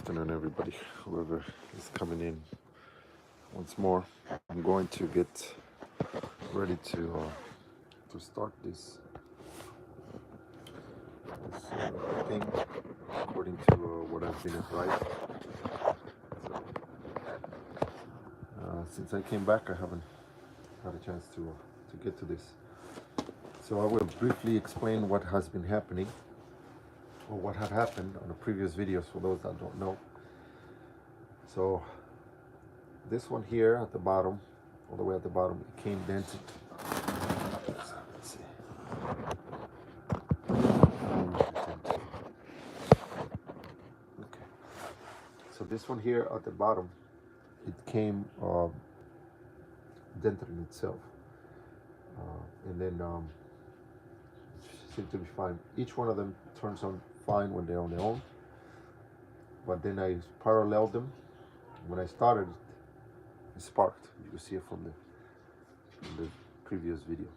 afternoon, everybody, whoever is coming in once more. I'm going to get ready to start this thing according to what I've been advised. So, since I came back, I haven't had a chance to get to this. So I will briefly explain what has been happening, or what had happened on the previous videos for those that don't know. So this one here at the bottom, all the way at the bottom, it came dented. Let's see. Okay. So this one here at the bottom, it came dented in itself, and then it seemed to be fine. Each one of them turns on fine when they're on their own, but then I paralleled them. When I started, it sparked. You can see it from the previous video.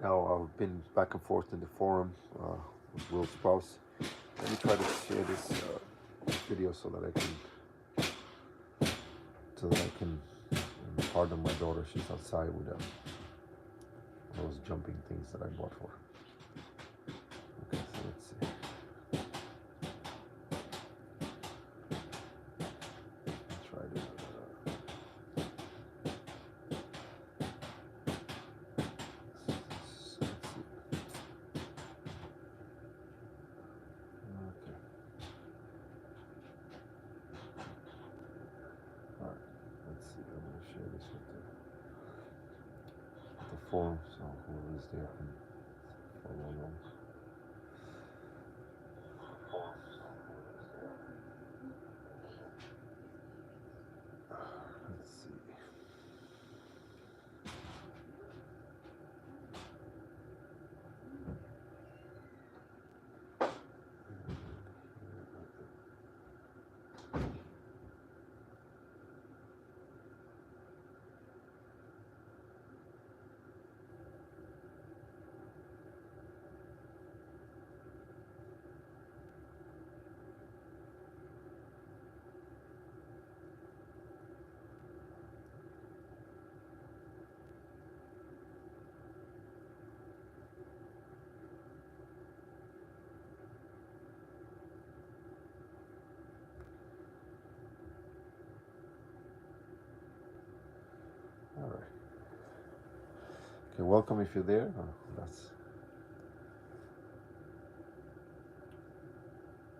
Now I've been back and forth in the forum with Will's spouse. Let me try to share this video so that I can pardon my daughter. She's outside with those jumping things that I bought for her. Okay, so let's see. Try to. Forum, so whoever is there can follow along. Let's see. All right. Okay, welcome if you're there. That's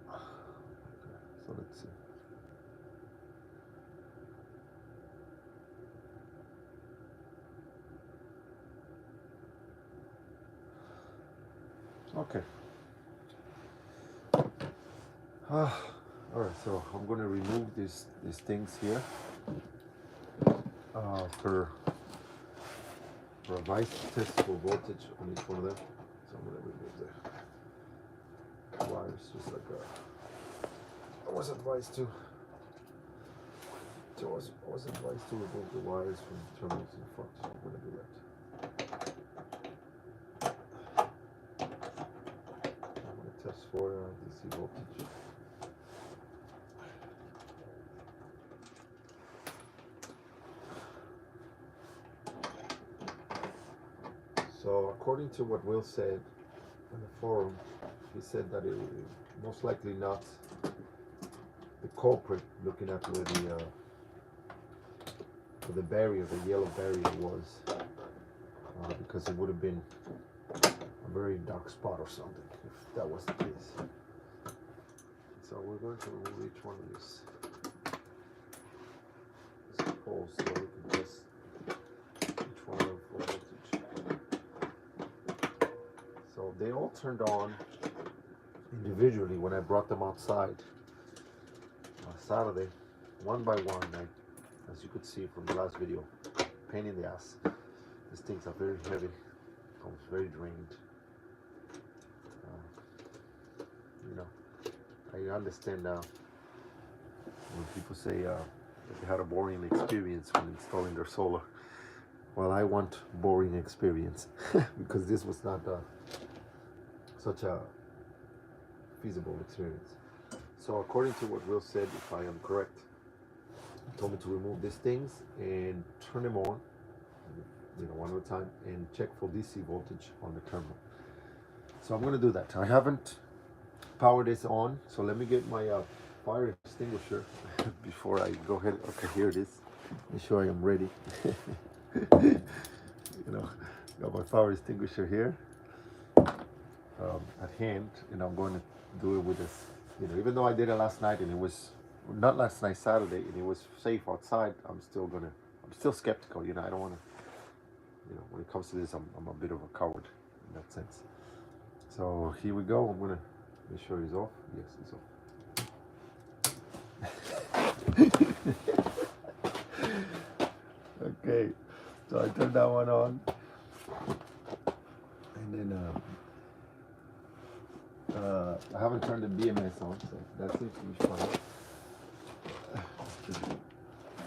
okay. So let's see. Okay. All right. So I'm going to remove these things here for a vice testable voltage on each one of them. So I'm going to remove the wires just like I was advised to. So I was advised to remove the wires from the terminals in front. So I'm going to do that. I'm going to test for DC voltage. So according to what Will said in the forum, he said that it most likely not the culprit, looking at where the barrier, the yellow barrier was, because it would have been a very dark spot or something if that was the case. So we're going to remove each one of these poles so we can test each one of them for voltage. So they all turned on individually when I brought them outside Saturday, one by one. As you could see from the last video, pain in the ass. These things are very heavy, almost very drained. You know, I understand now when people say that they had a boring experience when installing their solar. Well, I want boring experience because this was not such a feasible experience. So according to what Will said, if I am correct, he told me to remove these things and turn them on, one at a time, and check for DC voltage on the terminal. So I'm going to do that. I haven't powered this on, so let me get my fire extinguisher before I go ahead. Okay, here it is. Make sure I am ready. Got my fire extinguisher here at hand, and I'm going to do it with this. Even though I did it last night and it was not last night, Saturday, and it was safe outside, I'm still skeptical. I don't want to. When it comes to this, I'm a bit of a coward in that sense. So here we go. I'm gonna make sure he's off. Yes, he's off. Okay, so I turned that one on, and then I haven't turned the BMS on, so that seems to be fine.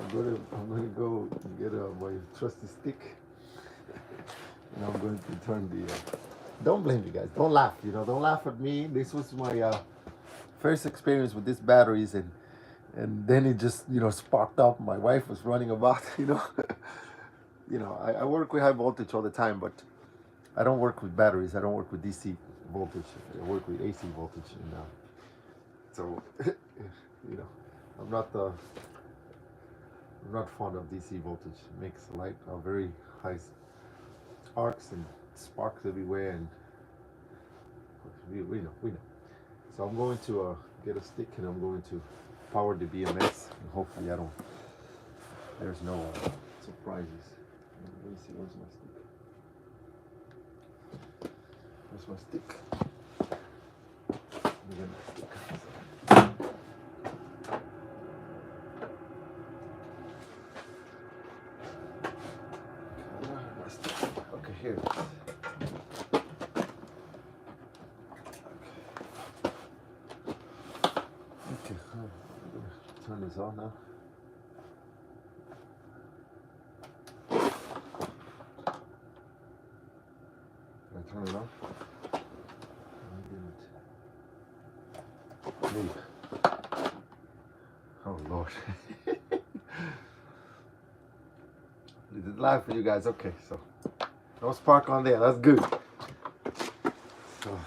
I'm gonna go and get my trusty stick, and I'm going to turn the. Don't blame me, guys. Don't laugh. Don't laugh at me. This was my first experience with these batteries, and then it just sparked up. My wife was running about. I work with high voltage all the time, but I don't work with batteries. I don't work with DC voltage. I work with AC voltage, and so I'm not fond of DC voltage. It makes the light very high arcs and sparks everywhere, and we know. So I'm going to get a stick, and I'm going to power the BMS, and hopefully there's no surprises. Let me see, where's my stick? Let me get my stick. Okay, here it is. Okay, I'm gonna turn this on now. Can I turn it on? I didn't. Oh Lord. Is it live for you guys? Okay, so no spark on there. That's good. So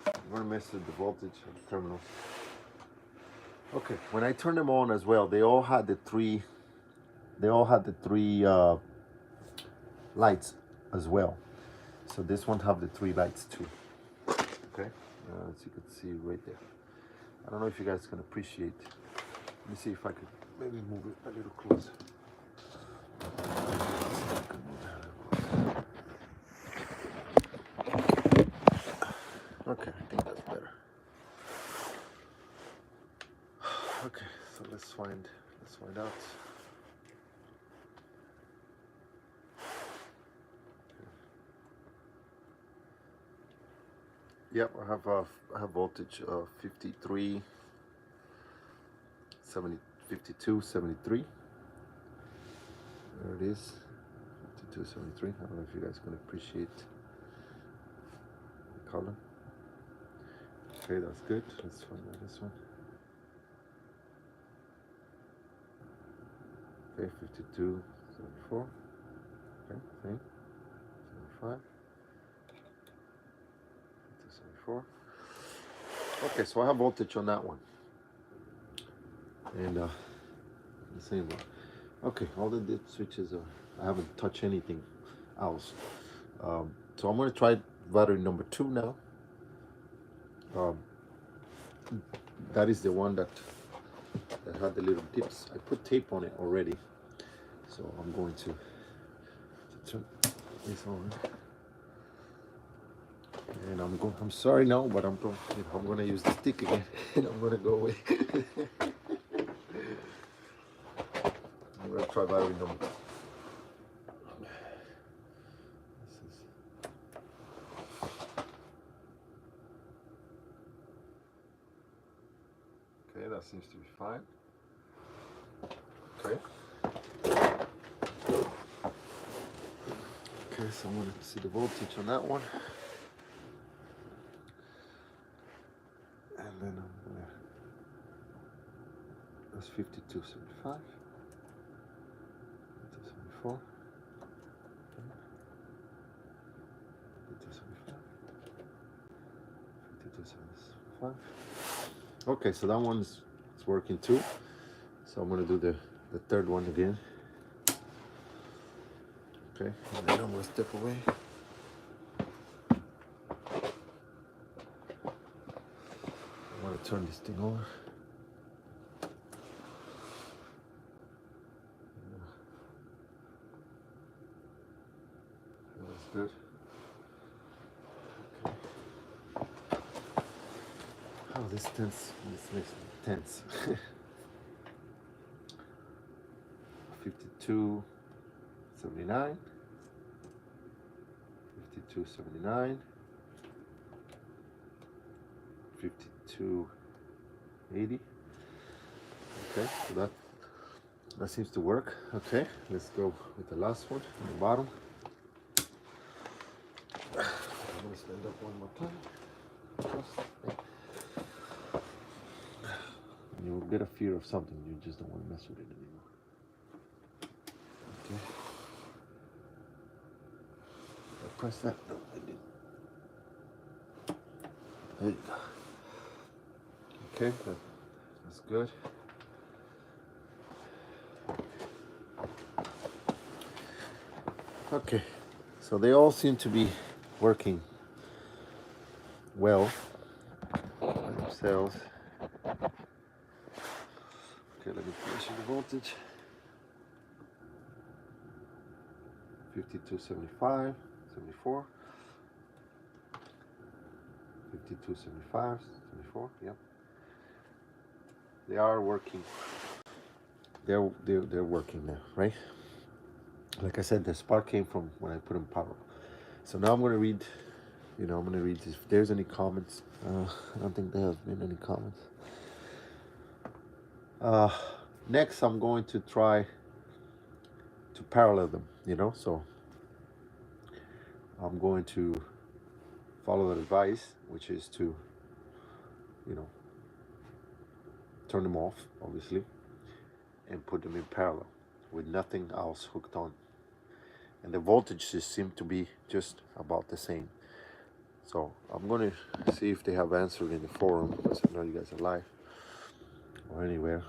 I'm gonna mess with the voltage of the terminals. Okay, when I turned them on as well, they all had the three lights as well. So this one have the 3 lights too. Okay, as you can see right there. I don't know if you guys can appreciate. Let me see if I could maybe move it a little closer. Okay, I think that's better. Okay, so let's find out. Yep, I have voltage 53, 70, 52, 73. There it is, 52, 73. I don't know if you guys can appreciate the color. Okay, that's good. Let's find out this one. Okay, 52, 74. Okay, same. 75. 74. Okay, so I have voltage on that one. And the same one. Okay, all the dip switches I haven't touched anything else. So I'm going to try battery number 2 now. That is the one that had the little dips. I put tape on it already, so I'm going to turn this on. And I'm sorry now, but I'm going to use the stick again, and I'm going to go away. I'm going to try battery number 2. Okay, that seems to be fine. Okay. Okay, so I'm going to see the voltage on that one. And then I'm going to That's 52.75. 52.74. 52.75. Okay, so that one's working too. So I'm gonna do the third one again. Okay, and then I'm gonna step away. I'm gonna turn this thing over. That's good. Okay. Oh, this tense. This makes me tense. 52.79. 52.79. 52.80. Okay, so that seems to work. Okay, let's go with the last one on the bottom. I'm gonna stand up one more time. You'll get a fear of something, you just don't want to mess with it anymore. Okay. I press that. No, I didn't. There you go. Okay, that's good. Okay, so they all seem to be working well by themselves. Okay, let me measure the voltage. 52.75, 74. 52.75, 74. Yep. They are working. They're working now, right? Like I said, the spark came from when I put in power. So now I'm going to read, I'm going to read if there's any comments. I don't think there have been any comments. Next, I'm going to try to parallel them, so I'm going to follow the advice, which is to, turn them off, obviously, and put them in parallel with nothing else hooked on. And the voltages seem to be just about the same. So I'm going to see if they have answered in the forum, because I know you guys are live or anywhere.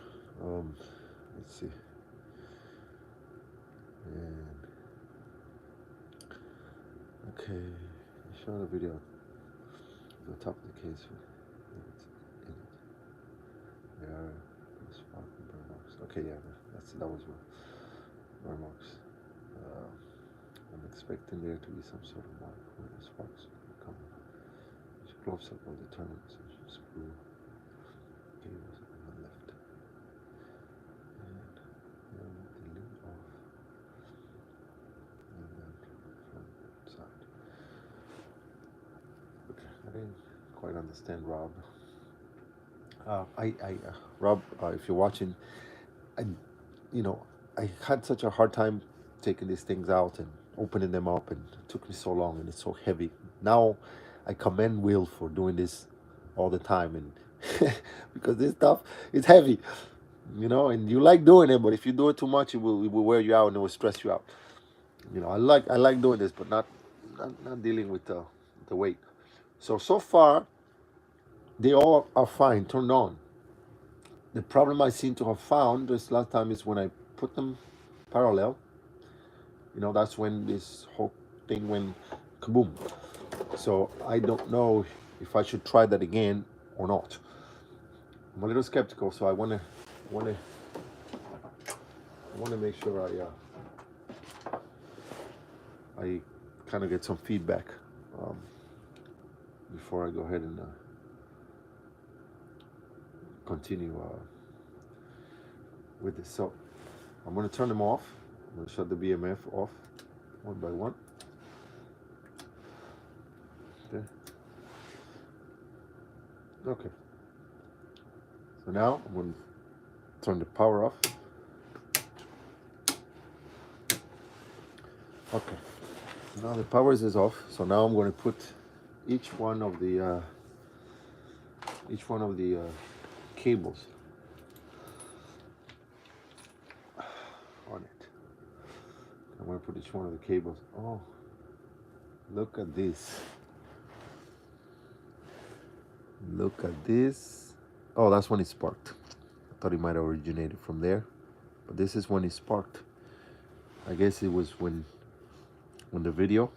Let's see. And okay, show the video at the top of the case. There are spark burn marks. Okay, yeah, that was burn marks. I'm expecting there to be some sort of mark where the sparks will come. Which close up will determine the screw cables on the left. And then the lid off. And then from the side. Okay, I didn't quite understand, Rob. Rob, if you're watching, I had such a hard time taking these things out and opening them up, and it took me so long, and it's so heavy. Now, I commend Will for doing this all the time, and because this stuff is heavy, and you like doing it, but if you do it too much, it will wear you out and it will stress you out. I like doing this, but not dealing with the weight. So far, they all are fine, turned on. The problem I seem to have found this last time is when I put them parallel, that's when this whole thing went kaboom. So I don't know if I should try that again or not. I'm a little skeptical, so I want to make sure I kind of get some feedback before I go ahead and continue with this. So I'm going to turn them off. I'm going to shut the BMF off one by one. Okay. So now I'm going to turn the power off. Okay. Now the power is off. So now I'm going to put each one of the cables to put each one of the cables. Oh, look at this. Look at this. Oh, that's when it sparked. I thought it might have originated from there, but this is when it sparked. I guess it was when the video,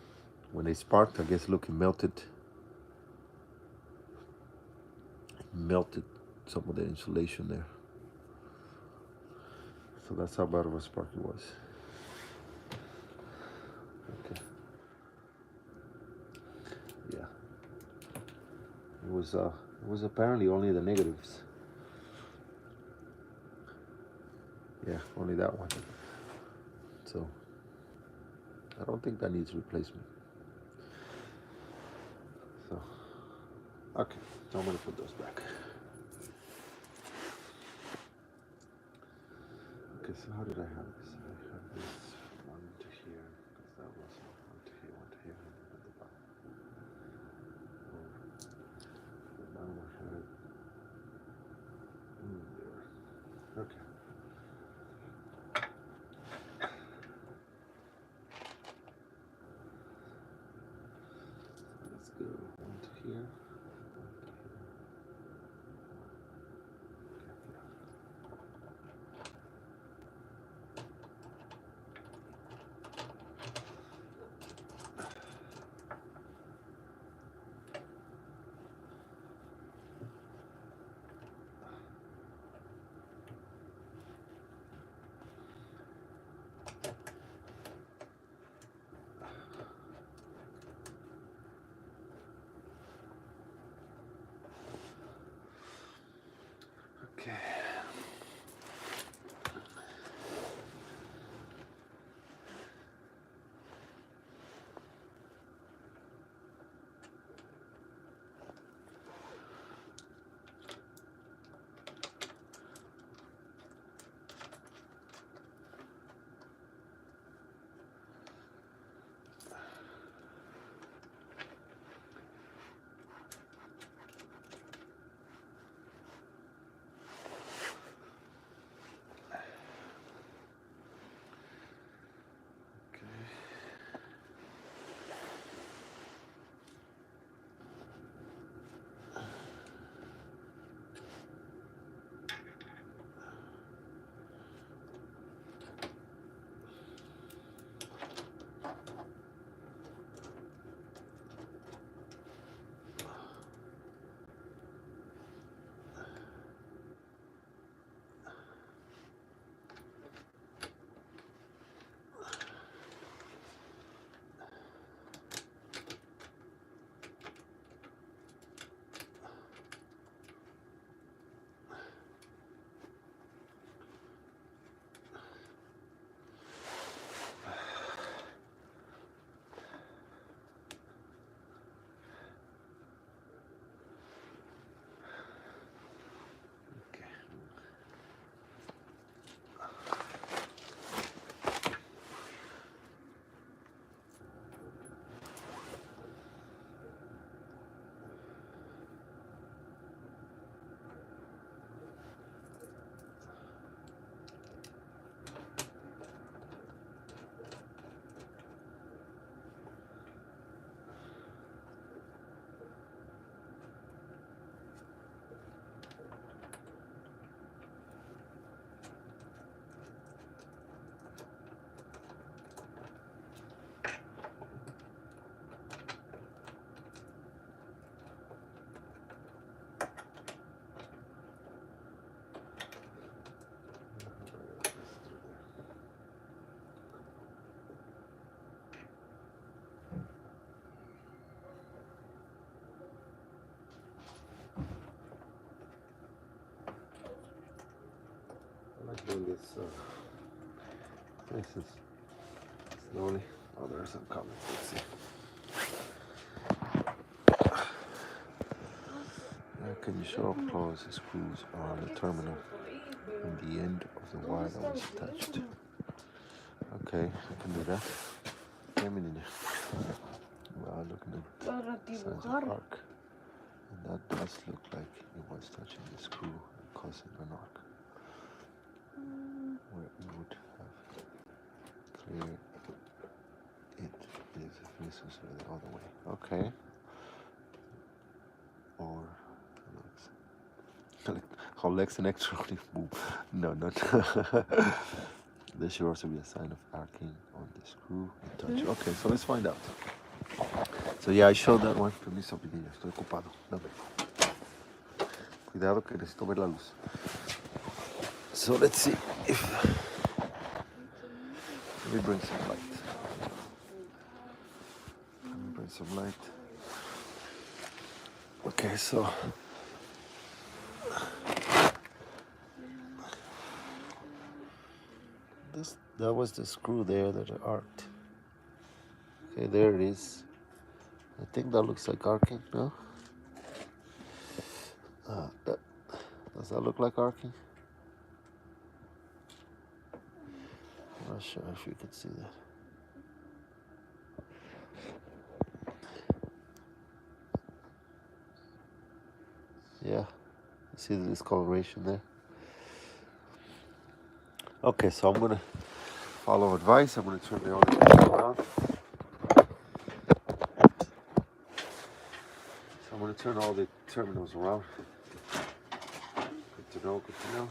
when they sparked, I guess, look, it melted some of the insulation there. So that's how bad of a spark it was. Okay. Yeah. It was apparently only the negatives. Yeah, only that one. So I don't think that needs replacement. So okay, so I'm gonna put those back. Okay, so how did I have this? I have this one to here, because that was one to here, and at the bottom. The bottom I had there. Okay. Let's go one to here. Okay. Doing this nice and slowly. Oh, there are some comments. Let's see. Can you show up close the screws on the terminal and the end of the wire that was attached? Okay, I can do that. Well, looking at the size of arc, and that does look like it was touching the screw and causing an arc. Where we would have clear Okay. Or how legs and extremely move. No, no. There should also be a sign of arcing on the screw. Touch. Okay, so let's find out. So yeah, I showed that one. Permiso, Pinilla, estoy ocupado. Dame. Cuidado que necesito ver la luz. So let's see if... Let me bring some light. Let me bring some light. Okay, so... That was the screw there that arced. Okay, there it is. I think that looks like arcing, no? Does that look like arcing? I'm not sure if you can see that. Yeah, see the discoloration there? Okay, so I'm gonna follow advice. I'm gonna turn the oil around. So I'm gonna turn all the terminals around. Good to know, good to know.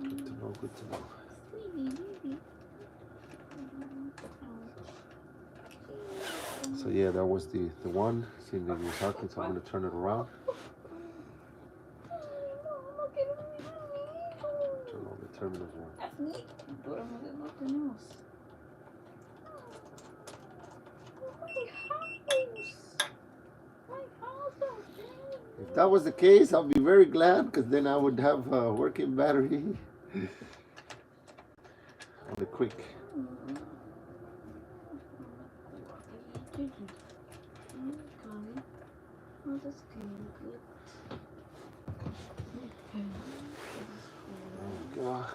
Good to know, good to know. So yeah, that was the one. Seeing that it was arcing, so I'm gonna turn it around. Turn all the terminals around. If that was the case, I'll be very glad, because then I would have a working battery on the quick. Oh,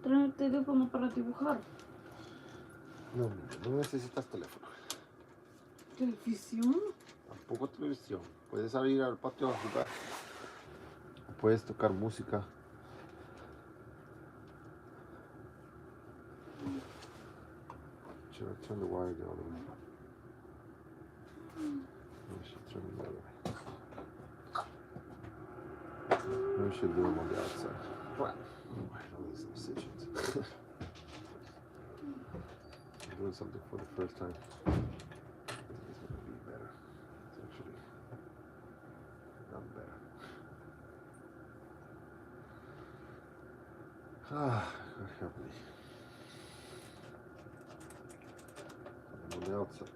Trae el teléfono para dibujar. No, no necesitas teléfono. ¿Televisión? Tampoco televisión. Puedes salir al patio a jugar. Puedes tocar música. Should I turn the wire the other way? I should turn it the other way. Maybe I should do them on the outside. Well, all these decisions. I'm doing something for the first time. It's gonna be better. It's actually done better. God help me. I'm on the outside.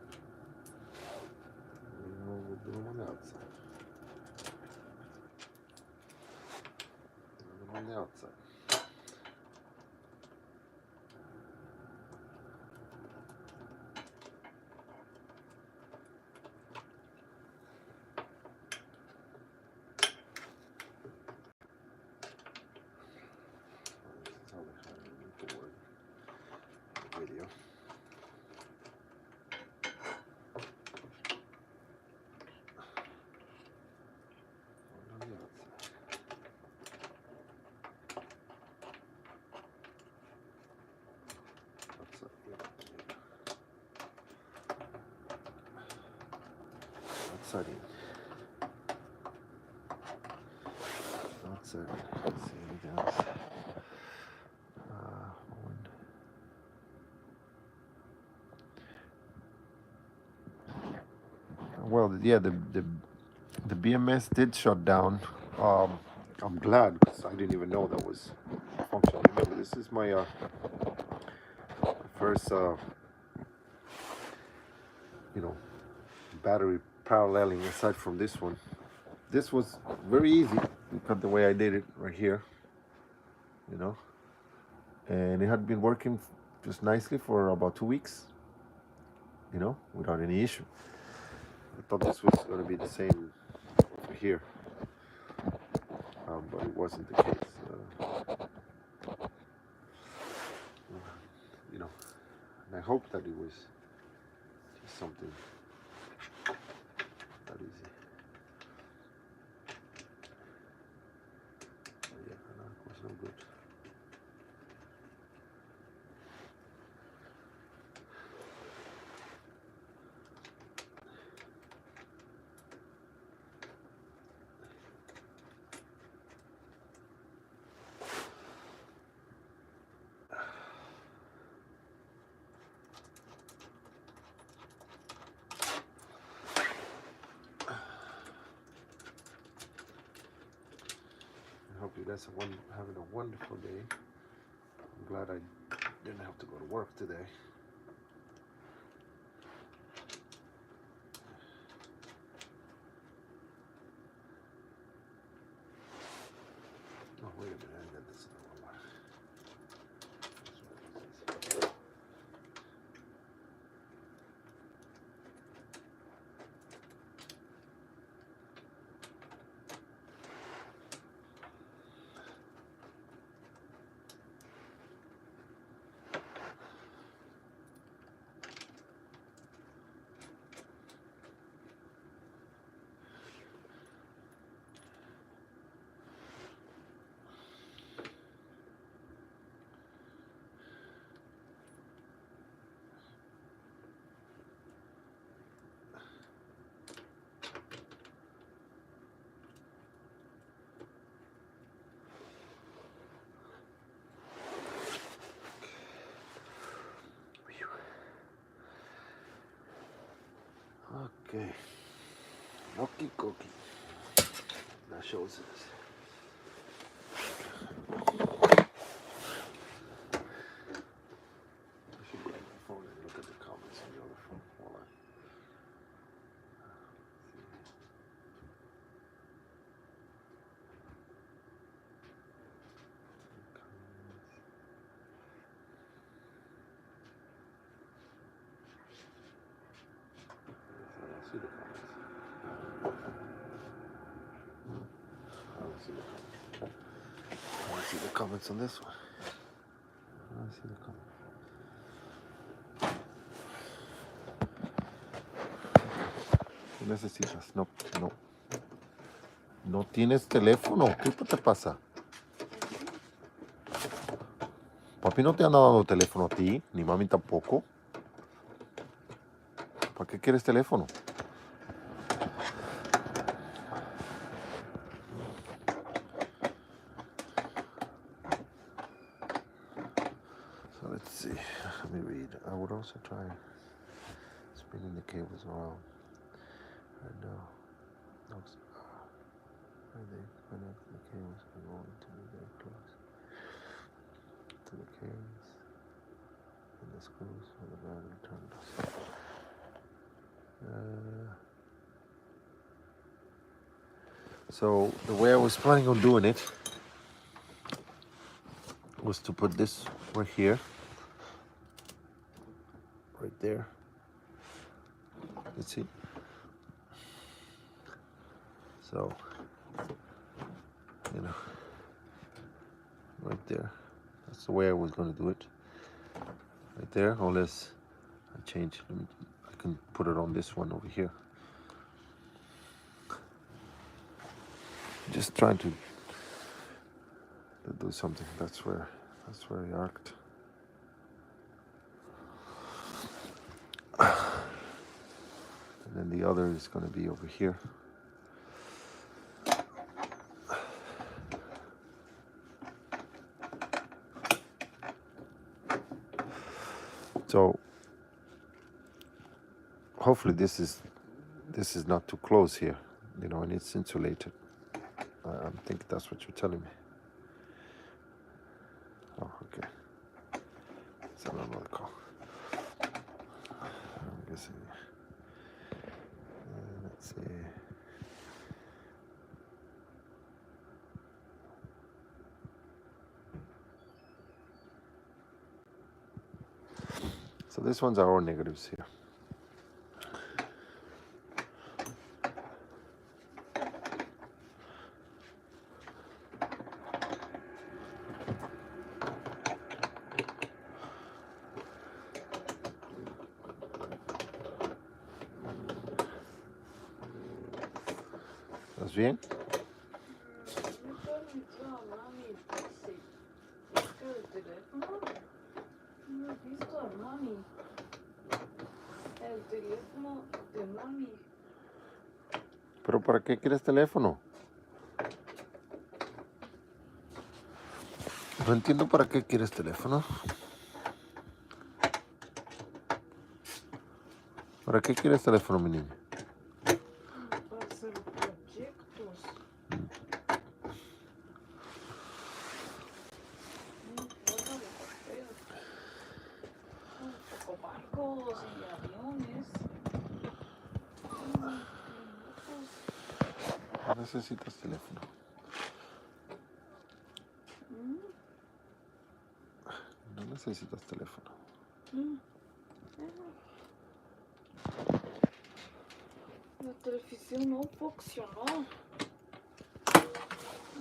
We'll do them on the outside. On the outside. This is how they have it in Ecoworthy video. On the outside. Outside in. Let's see anything else. When- Well, yeah, the BMS did shut down. I'm glad because I didn't even know that was functioning. Remember, this is my first, battery paralleling aside from this one. This was very easy because the way I did it right here, and it had been working just nicely for about 2 weeks, without any issue. I thought this was going to be the same over here, but it wasn't the case. And I hope that it was just something that easy. But yeah, no, it was no good. I hope you guys are having a wonderful day. I'm glad I didn't have to go to work today. Oh, wait a minute, I got this in the wrong one. Okay, okie dokie. That shows us. I should grab my phone and look at the comments on the other phone while I. I don't see the comments. I don't see the comments. I don't see the comments on this one. I don't see the comments. ¿Qué necesitas? No, no. No tienes teléfono. ¿Qué te pasa? Papi no te anda dando teléfono a ti, ni mami tampoco. ¿Para qué quieres teléfono? So let's see. Let me read. I would also try spinning the cables around. Right now, where they connect the cables are going to be very close to the cables and the screws for the battery turned off. So the way I was planning on doing it was to put this right here, right there. Let's see. So, right there. That's the way I was going to do it. Right there, unless I change. I can put it on this one over here. Just trying to do something. That's where I arced. And then the other is going to be over here. hopefully this is not too close here, and it's insulated. I think that's what you're telling me. Oh, okay. It's another call. I'm guessing. Let's see. So these ones are all negatives here. ¿Estás bien? Me permitió a mami, sí. Busca el teléfono. No he visto a mami. El teléfono de mami. ¿Pero para qué quieres teléfono? No entiendo para qué quieres teléfono. ¿Para qué quieres teléfono, mi niña? Para hacer proyectos. Barcos y aviones. No necesitas teléfono. No necesitas teléfono. La televisión no funcionó.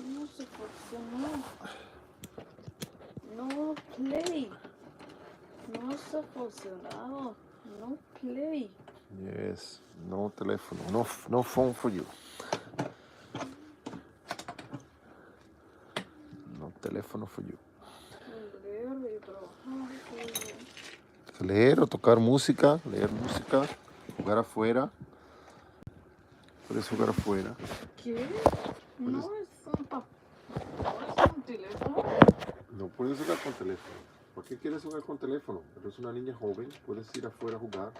No se funcionó. No play. No se ha funcionado. No play. Yes, no teléfono. No phone for you. No teléfono for you. Leer y trabajar. Leer o tocar música, jugar afuera. Puedes jugar afuera. ¿Qué? No es un teléfono. No puedes jugar con teléfono. ¿Por qué quieres jugar con teléfono? Eres una niña joven, puedes ir afuera a jugar.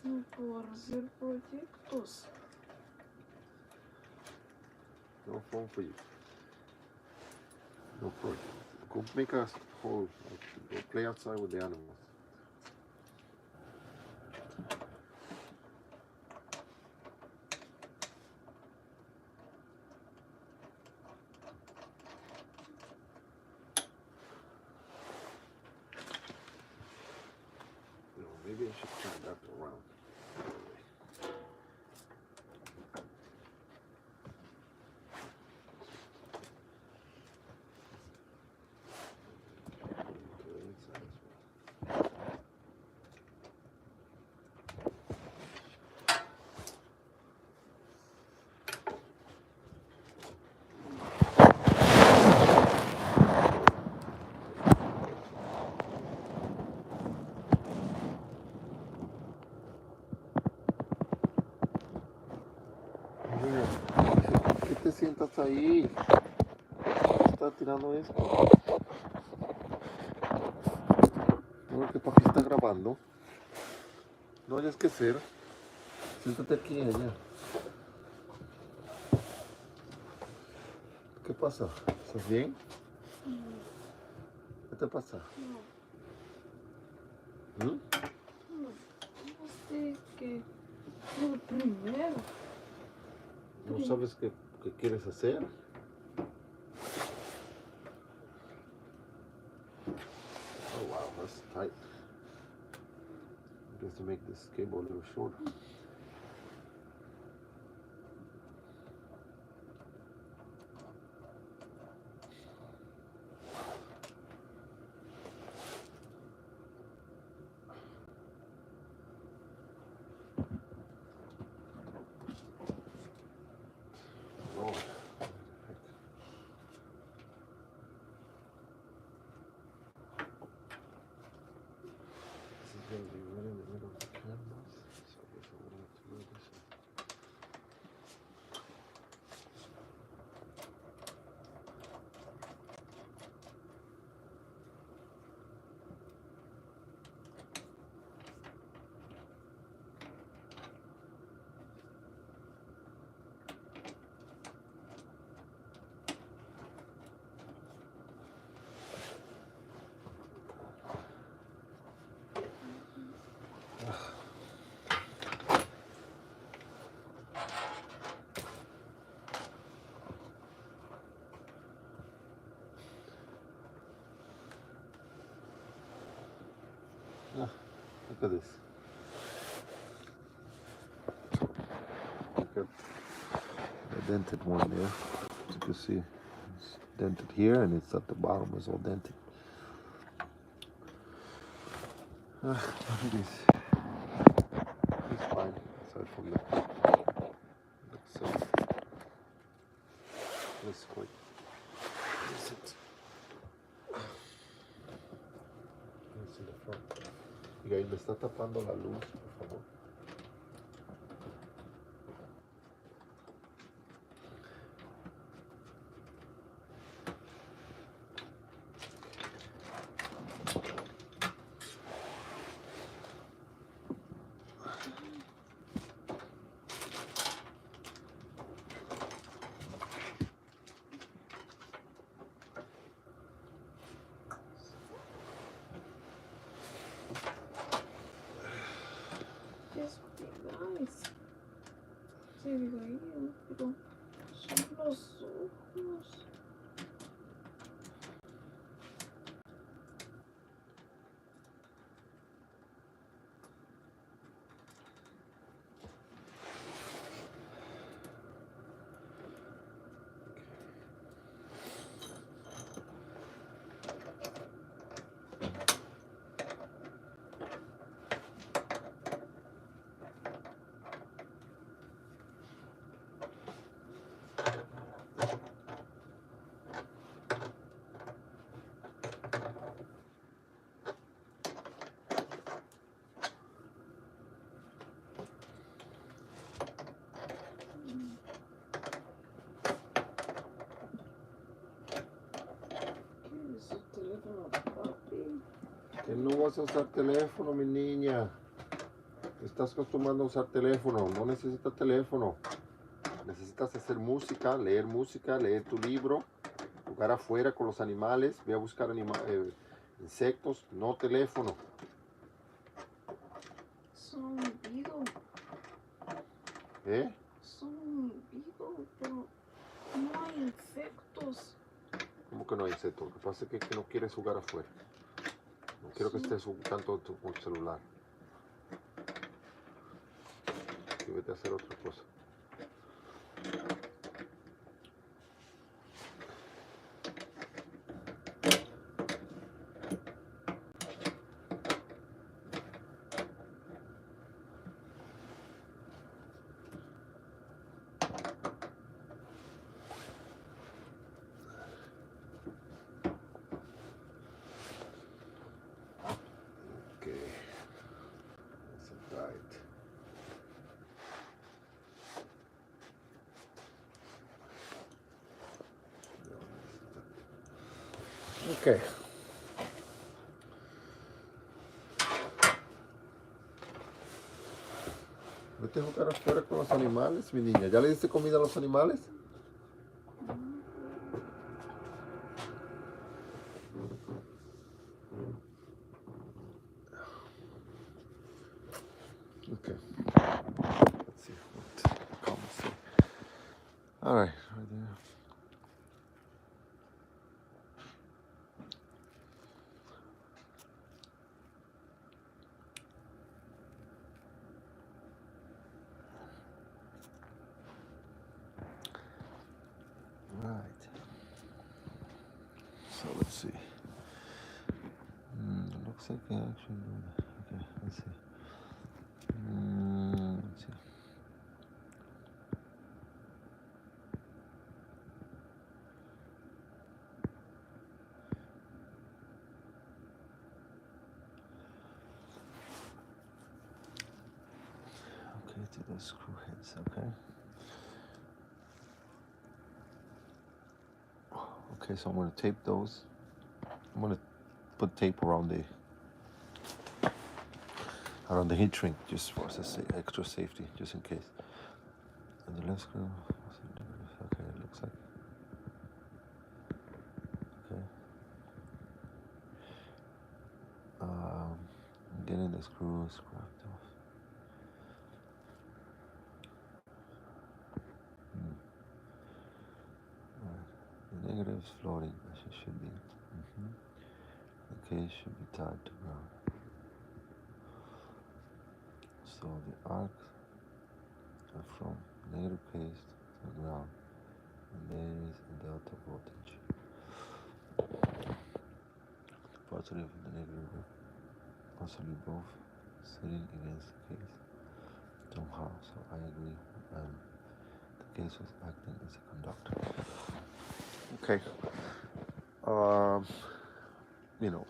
No puedo hacer proyectos. No phone for you. No project. Go make a hole. Go play outside with the animals. No, maybe I should turn that around. ¿Por qué te sientas ahí? Está tirando esto. No, que papi está grabando. No hayas que ser. Siéntate aquí, ella. ¿Qué pasa? ¿Estás bien? ¿Qué te pasa? No. No sé qué. Lo primero. ¿No sabes qué quieres hacer? Oh wow, that's tight. I guess to make this cable a little shorter. Oh. This is going to be right in the middle of the canvas, so I guess I'm going to have to move this. Look at this. Look at the dented one there. As you can see, it's dented here, and it's at the bottom. It's all dented. Look at this. It's fine. Aside from that, looks quite decent. It's in the front. Y ahí me está tapando la luz, por favor. Just be nice. Se digo ahí, pero son los ojos. ¿Qué es el teléfono, papi? Que no vas a usar teléfono, mi niña. Te estás acostumbrando a usar teléfono. No necesitas teléfono. Necesitas hacer música, leer tu libro, jugar afuera con los animales, ve a buscar insectos, no teléfono. Son vivo. ¿Eh? Son vivo, pero no hay insectos. ¿Cómo que no hay insectos? Lo que pasa es que no quieres jugar afuera. No quiero que estés jugando con tu celular. Y vete a hacer otra cosa. Okay. That's right. Okay. Vete a jugar afuera con los animales, mi niña. ¿Ya le diste comida a los animales? Okay. Let's see what comments say. All right, right there. Right. So let's see. It looks like I actually do that. Okay, let's see. Let's see. Okay, to those screw heads, okay? Okay, so I'm going to tape those. I'm going to put tape around the heat shrink just for extra safety, just in case. And the left screw, okay, it looks like. Okay. Getting the screw scrapped off. Right. The negative is floating, as it should be. The case should be tied to ground. So the arcs are from negative case to ground, and there is a delta voltage. The positive and the negative possibly both sitting against the case somehow. So I agree. The case was acting as a conductor. Okay.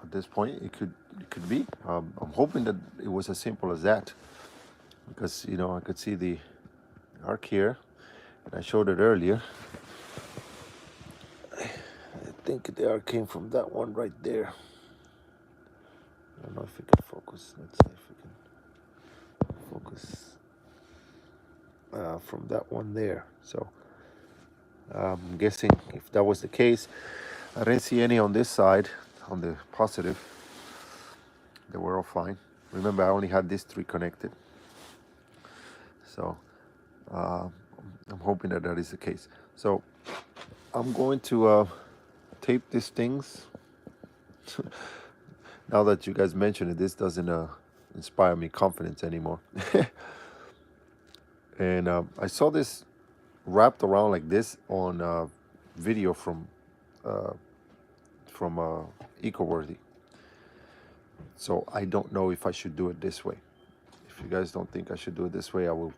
At this point, it could be. I'm hoping that it was as simple as that, because I could see the arc here, and I showed it earlier. I think the arc came from that one right there. I don't know if we can focus. Let's see if we can focus from that one there. So I'm guessing if that was the case, I didn't see any on this side, on the positive. They were all fine. Remember, I only had these three connected. So I'm hoping that is the case. So I'm going to tape these things. Now that you guys mentioned it, this doesn't inspire me confidence anymore. And I saw this wrapped around like this on video from Ecoworthy. So I don't know if I should do it this way. If you guys don't think I should do it this way, I will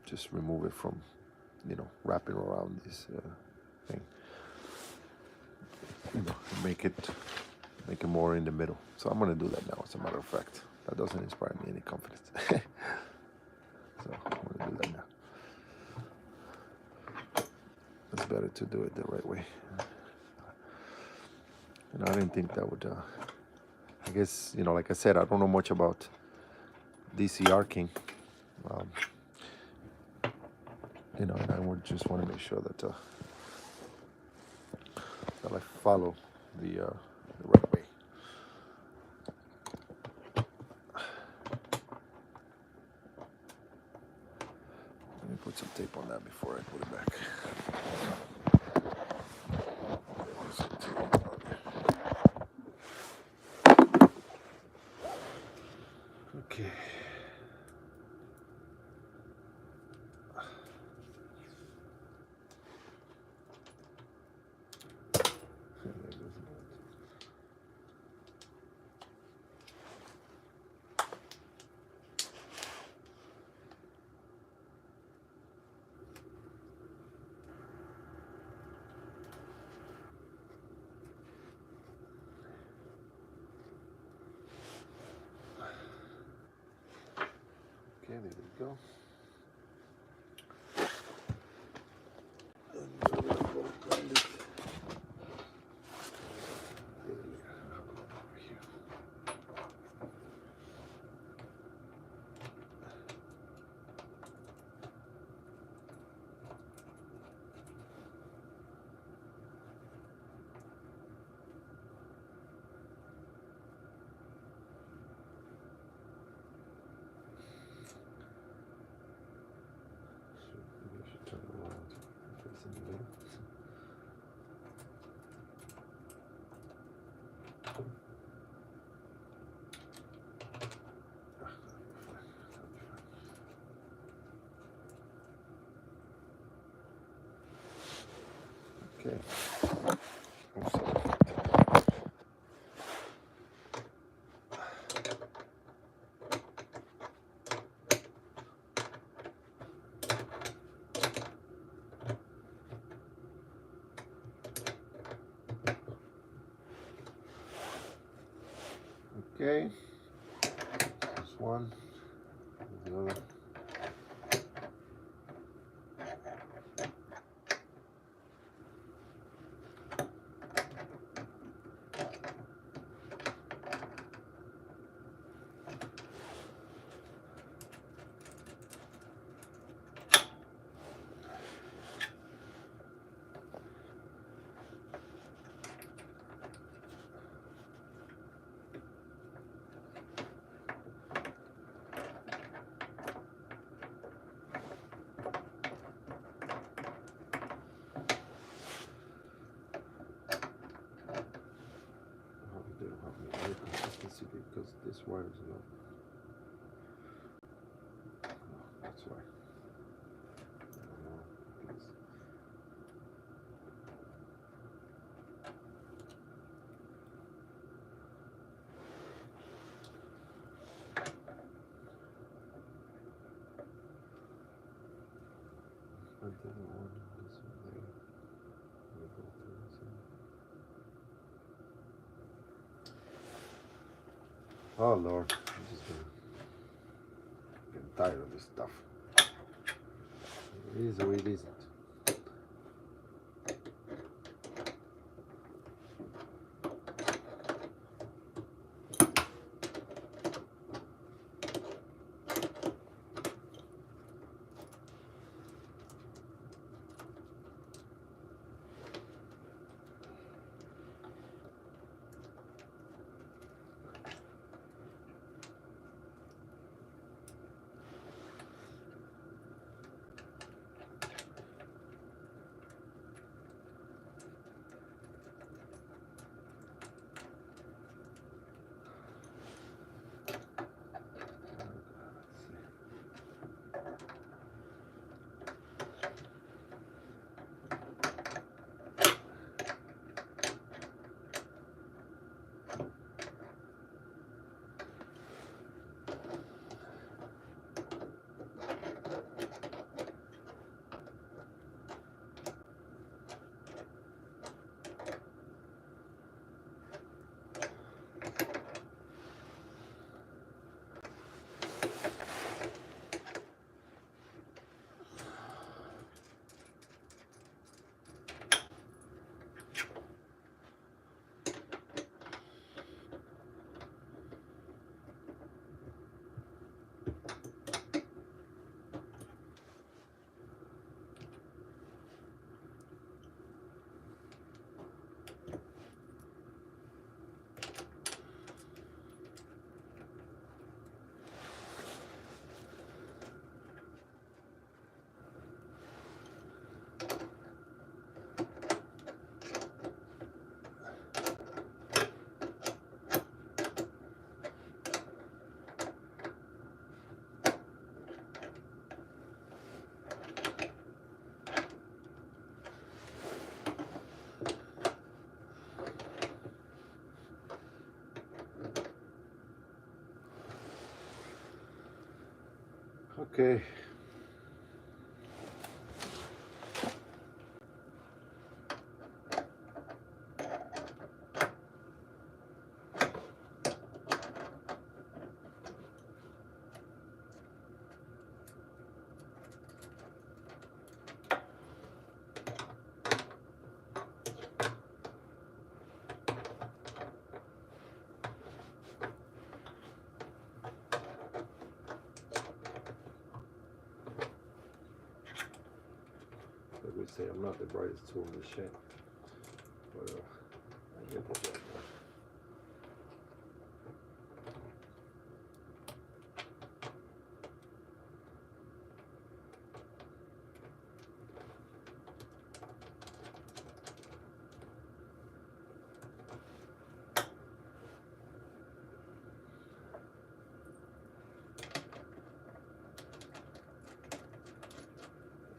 just remove it from, wrapping around this thing. Make it more in the middle. So I'm gonna do that now. As a matter of fact, that doesn't inspire me any confidence. So I'm gonna do that now. It's better to do it the right way. And I didn't think that would. I guess like I said, I don't know much about DC arcing. And I would just want to make sure that I follow the right way. Let me put some tape on that before I put it back. Okay. Okay, there we go. Turn it around. Face in the middle. Okay. Okay. This one. The other. They don't have any consistency because this wire is not. why. I don't know. It's, oh Lord, I'm just getting tired of this stuff. It is or it isn't. Okay. Like we say, I'm not the brightest tool in the shed, but I get the job done.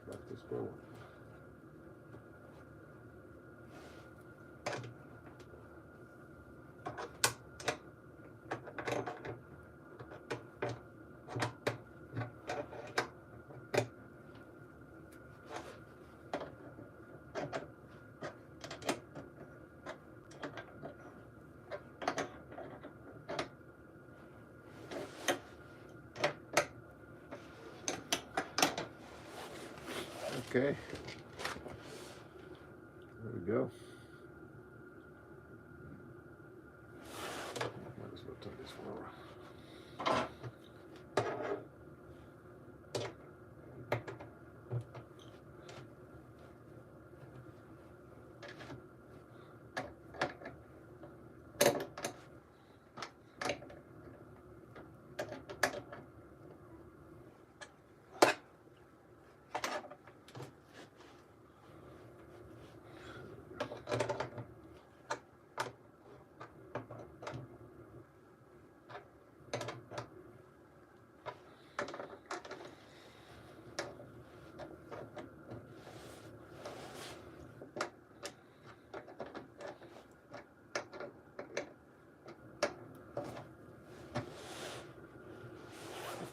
Back to square one. Okay, there we go. Might as well turn this one around.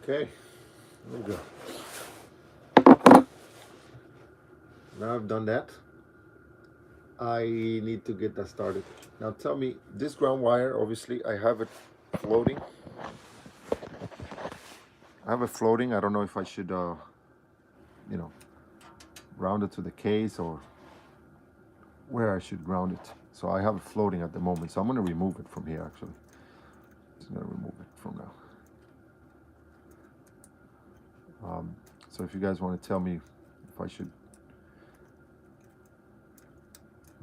Okay, there we go. Now I've done that. I need to get that started. Now tell me, this ground wire, obviously I have it floating. I have it floating. I don't know if I should, you know, ground it to the case or where I should ground it. So I have it floating at the moment. So I'm going to remove it from here actually. Just going to remove it from now. So if you guys want to tell me if I should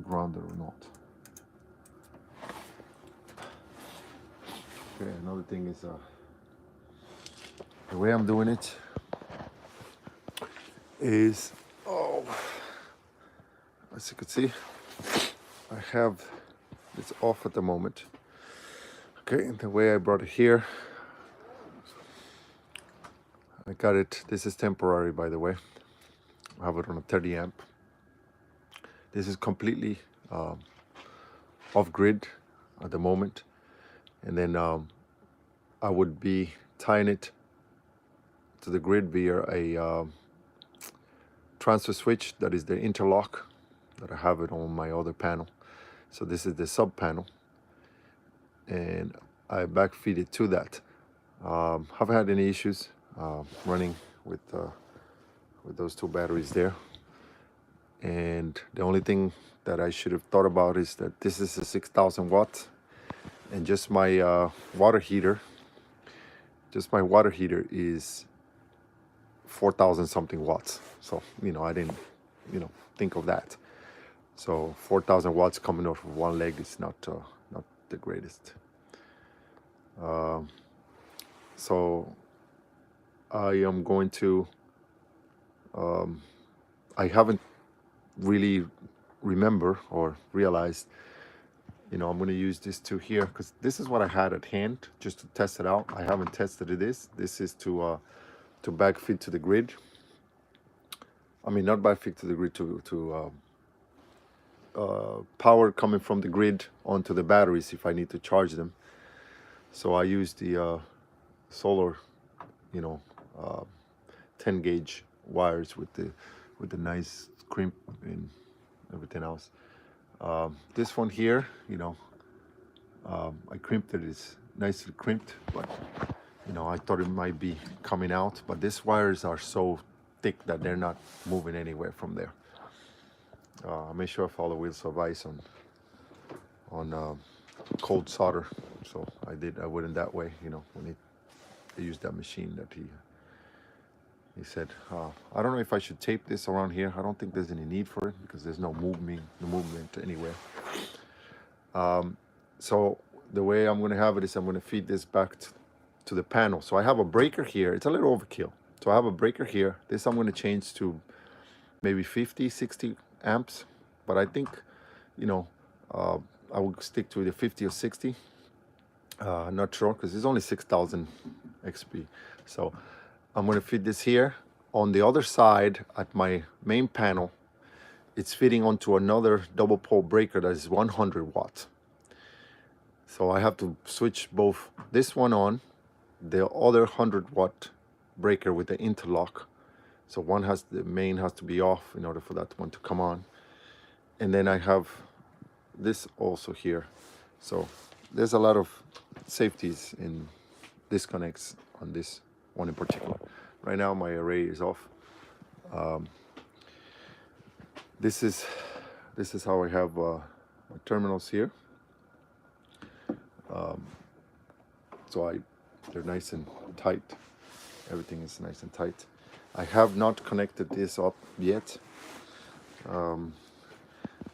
ground it or not. Okay, another thing is the way I'm doing it is, as you can see, I have this off at the moment. Okay, and the way I brought it here, I got it, this is temporary by the way. I have it on a 30 amp. This is completely off grid at the moment. And then I would be tying it to the grid via a transfer switch that is the interlock that I have it on my other panel. So this is the sub panel, and I backfeed it to that. Haven't had any issues running with those two batteries there. And the only thing that I should have thought about is that this is a 6,000 watts, and just my water heater is 4,000 something watts. So I didn't think of that. So 4,000 watts coming off of one leg is not the greatest. So I am going to. I haven't really remember or realized. I'm going to use this two here because this is what I had at hand just to test it out. I haven't tested this. This is to backfeed to the grid. I mean, not backfeed to the grid, to power coming from the grid onto the batteries if I need to charge them. So I use the solar, 10 gauge wires with the nice crimp and everything else. This one here, I crimped it. It's nicely crimped, but I thought it might be coming out. But these wires are so thick that they're not moving anywhere from there. I made sure I follow wheels of ice on cold solder. So I went in that way. When he used that machine that he said, I don't know if I should tape this around here. I don't think there's any need for it because there's no movement anywhere. So the way I'm going to have it is I'm going to feed this back to the panel. So I have a breaker here. It's a little overkill. So I have a breaker here. This I'm going to change to maybe 50, 60 amps. But I think, I would stick to either 50 or 60. I'm not sure because it's only 6,000 XP. So I'm going to feed this here. On the other side at my main panel, it's feeding onto another double pole breaker that is 100 watts. So I have to switch both this one on, the other 100 watt breaker with the interlock. So the main has to be off in order for that one to come on. And then I have this also here. So there's a lot of safeties and disconnects on this one in particular. Right now my array is off. This is how I have my terminals here. So they're nice and tight. Everything is nice and tight. I have not connected this up yet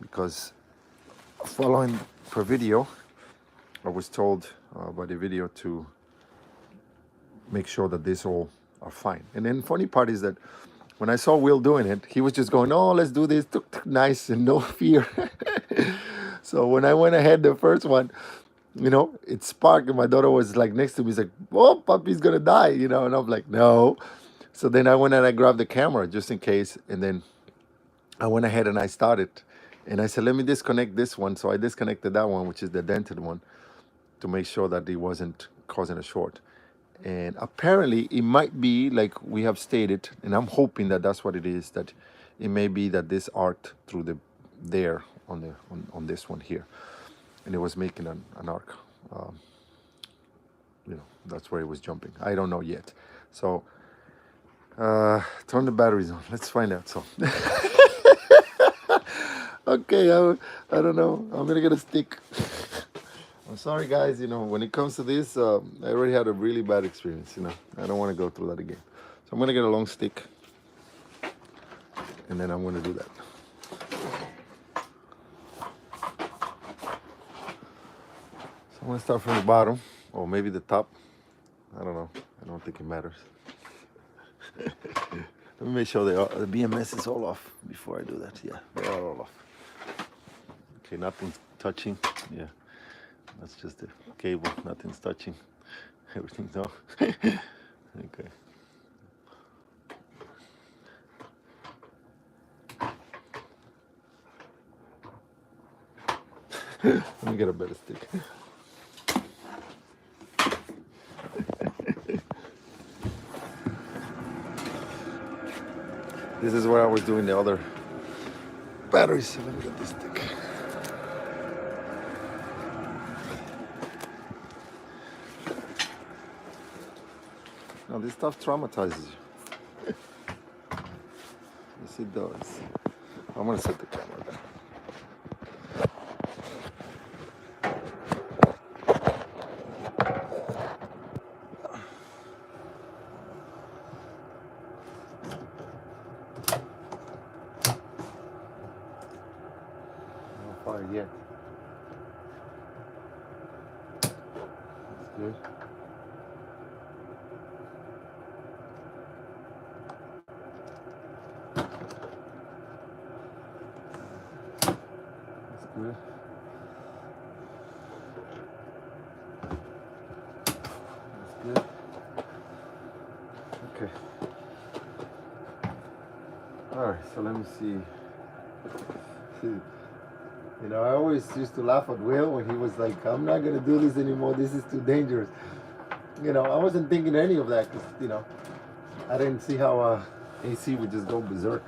because following per video, I was told by the video to make sure that this all are fine. And then funny part is that when I saw Will doing it, he was just going, "Oh, let's do this," nice and no fear. So when I went ahead the first one, it sparked, and my daughter was like next to me. He's like, "Oh, puppy's gonna die," and I'm like, "No." So then I went and I grabbed the camera just in case, and then I went ahead and I started, and I said, "Let me disconnect this one." So I disconnected that one, which is the dented one, to make sure that it wasn't causing a short. And apparently it might be like we have stated, and I'm hoping that that's what it is, that it may be that this arc through the there on the on this one here, and it was making an arc. That's where it was jumping. I don't know yet. So turn the batteries on. Let's find out. So okay, I don't know. I'm gonna get a stick. I'm sorry, guys. When it comes to this, I already had a really bad experience. I don't want to go through that again. So I'm gonna get a long stick, and then I'm gonna do that. So I'm gonna start from the bottom, or maybe the top. I don't know. I don't think it matters. Let me make sure the BMS is all off before I do that. Yeah, they are all off. Okay, nothing's touching. Yeah, that's just the cable. Nothing's touching. Everything's off. Okay. Let me get a better stick. This is where I was doing the other batteries. So let me get this stick. Now this stuff traumatizes you. Yes, it does. I'm gonna set the camera down. Not fire yet. That's good. That's good. That's good. Okay. All right. So let me see. I always used to laugh at Will when he was like, "I'm not gonna do this anymore. This is too dangerous." I wasn't thinking any of that because I didn't see how AC would just go berserk.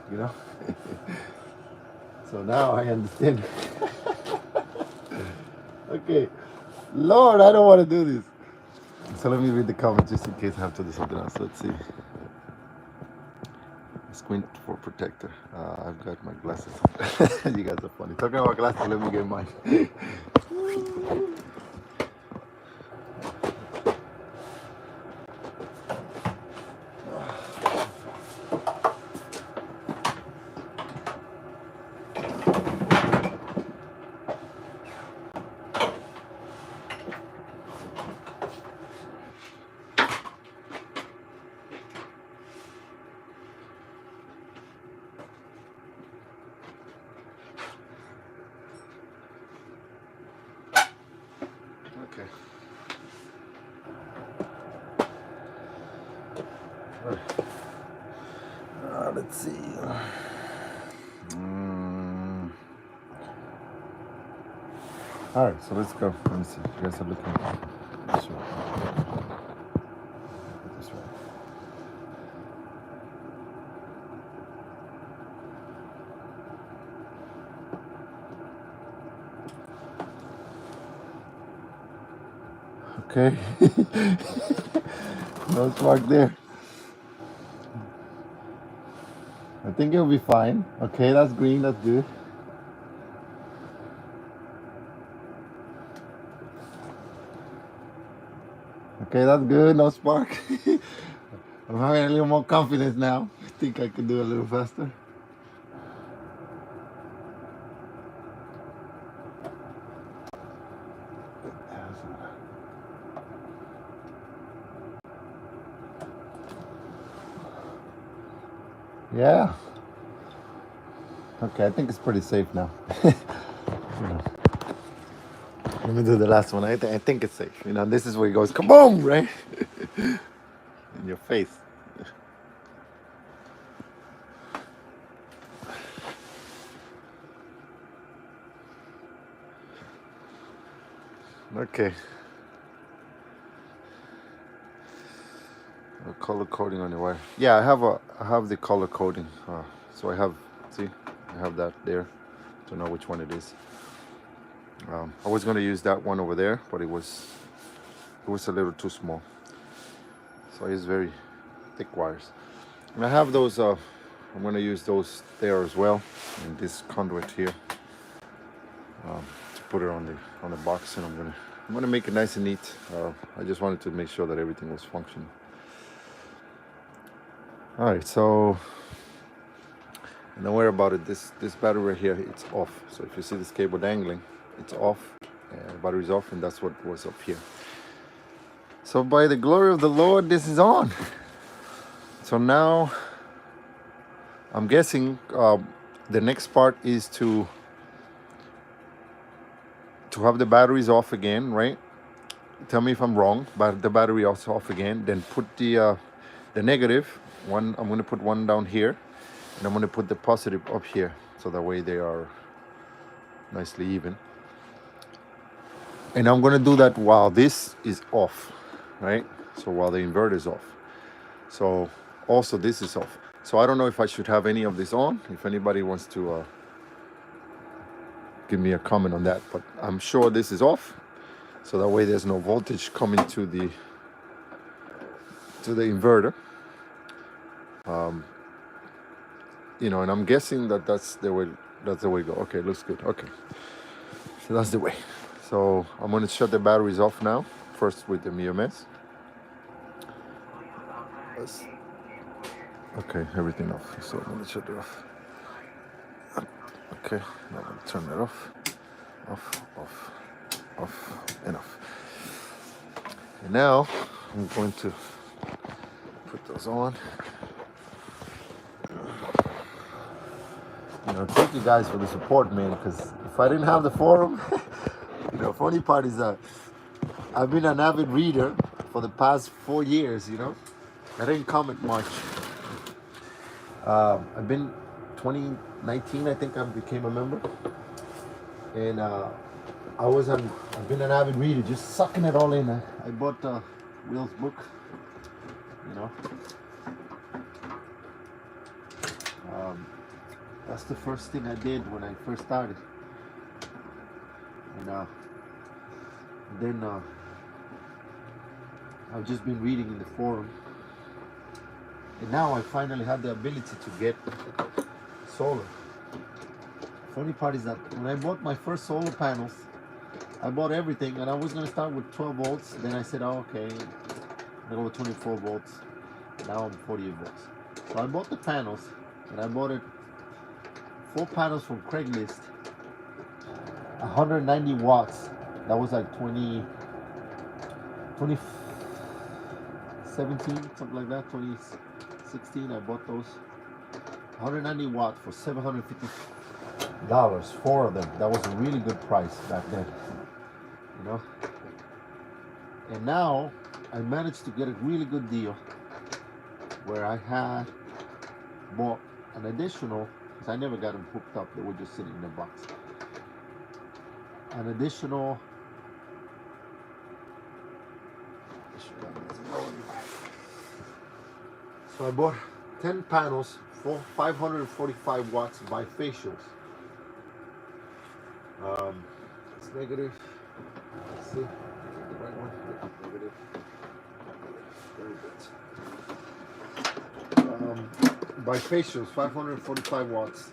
So now I understand. Okay, Lord, I don't want to do this. So let me read the comments just in case I have to do something else. Let's see. Squint for protector. I've got my glasses. You guys are funny. Talking about glasses, let me get mine. Okay. Let's see. All right, so let's go. Let me see. You guys are looking this way. This way. Okay. No spark there. I think it'll be fine. Okay, that's green. That's good. Okay, that's good. No spark. I'm having a little more confidence now. I think I can do a little faster. Yeah. Okay, I think it's pretty safe now. Let me do the last one. I think it's safe. This is where it goes kaboom, right? In your face. Okay. color coding on the wire. Yeah, I have the color coding. So I have, see, I have that there. Don't know which one it is. I was gonna use that one over there, but it was a little too small. So I use very thick wires. And I have those. I'm gonna use those there as well, and this conduit here to put it on the box, and I'm gonna make it nice and neat. I just wanted to make sure that everything was functioning. All right, so and don't worry about it. This battery right here, it's off. So if you see this cable dangling, it's off. Battery's off, and that's what was up here. So by the glory of the Lord, this is on. So now I'm guessing the next part is to have the batteries off again, right? Tell me if I'm wrong, but the battery is off again. Then put the negative one. I'm going to put one down here, and I'm going to put the positive up here, so that way they are nicely even. And I'm going to do that while this is off, right? So while the inverter is off. So also this is off. So I don't know if I should have any of this on. If anybody wants to give me a comment on that, but I'm sure this is off. So that way there's no voltage coming to the inverter. You know, and I'm guessing that that's the way to go. Okay, looks good. Okay, so that's the way. So I'm going to shut the batteries off now. First with the EMS. Okay, everything off. So I'm going to shut it off. Okay, now I'm going to turn that off. Off, and off. And now I'm going to put those on. You know, thank you guys for the support, man, because if I didn't have the forum, you know, funny part is that I've been an avid reader for the past 4 years, you know. I didn't comment much. I've been 2019, I think I became a member. And I've been an avid reader, just sucking it all in. I bought Will's book, you know. That's the first thing I did when I first started. And then I've just been reading in the forum. And now I finally have the ability to get solar. Funny part is that when I bought my first solar panels, I bought everything, and I was going to start with 12 volts. Then I said, oh, okay, I'll go with 24 volts. Now I'm 48 volts. So I bought the panels, and I bought it 4 panels from Craigslist, 190 watts. That was like 2017, something like that, 2016. I bought those 190 watts for $750, 4 of them. That was a really good price back then, you know. And now I managed to get a really good deal where I had bought an additional, because I never got them hooked up, they were just sitting in the box, an additional, so I bought 10 panels for 545 watts bifacials. It's negative. Let's see, is it the right one? Negative. Very good. Bifacials, 545 watts,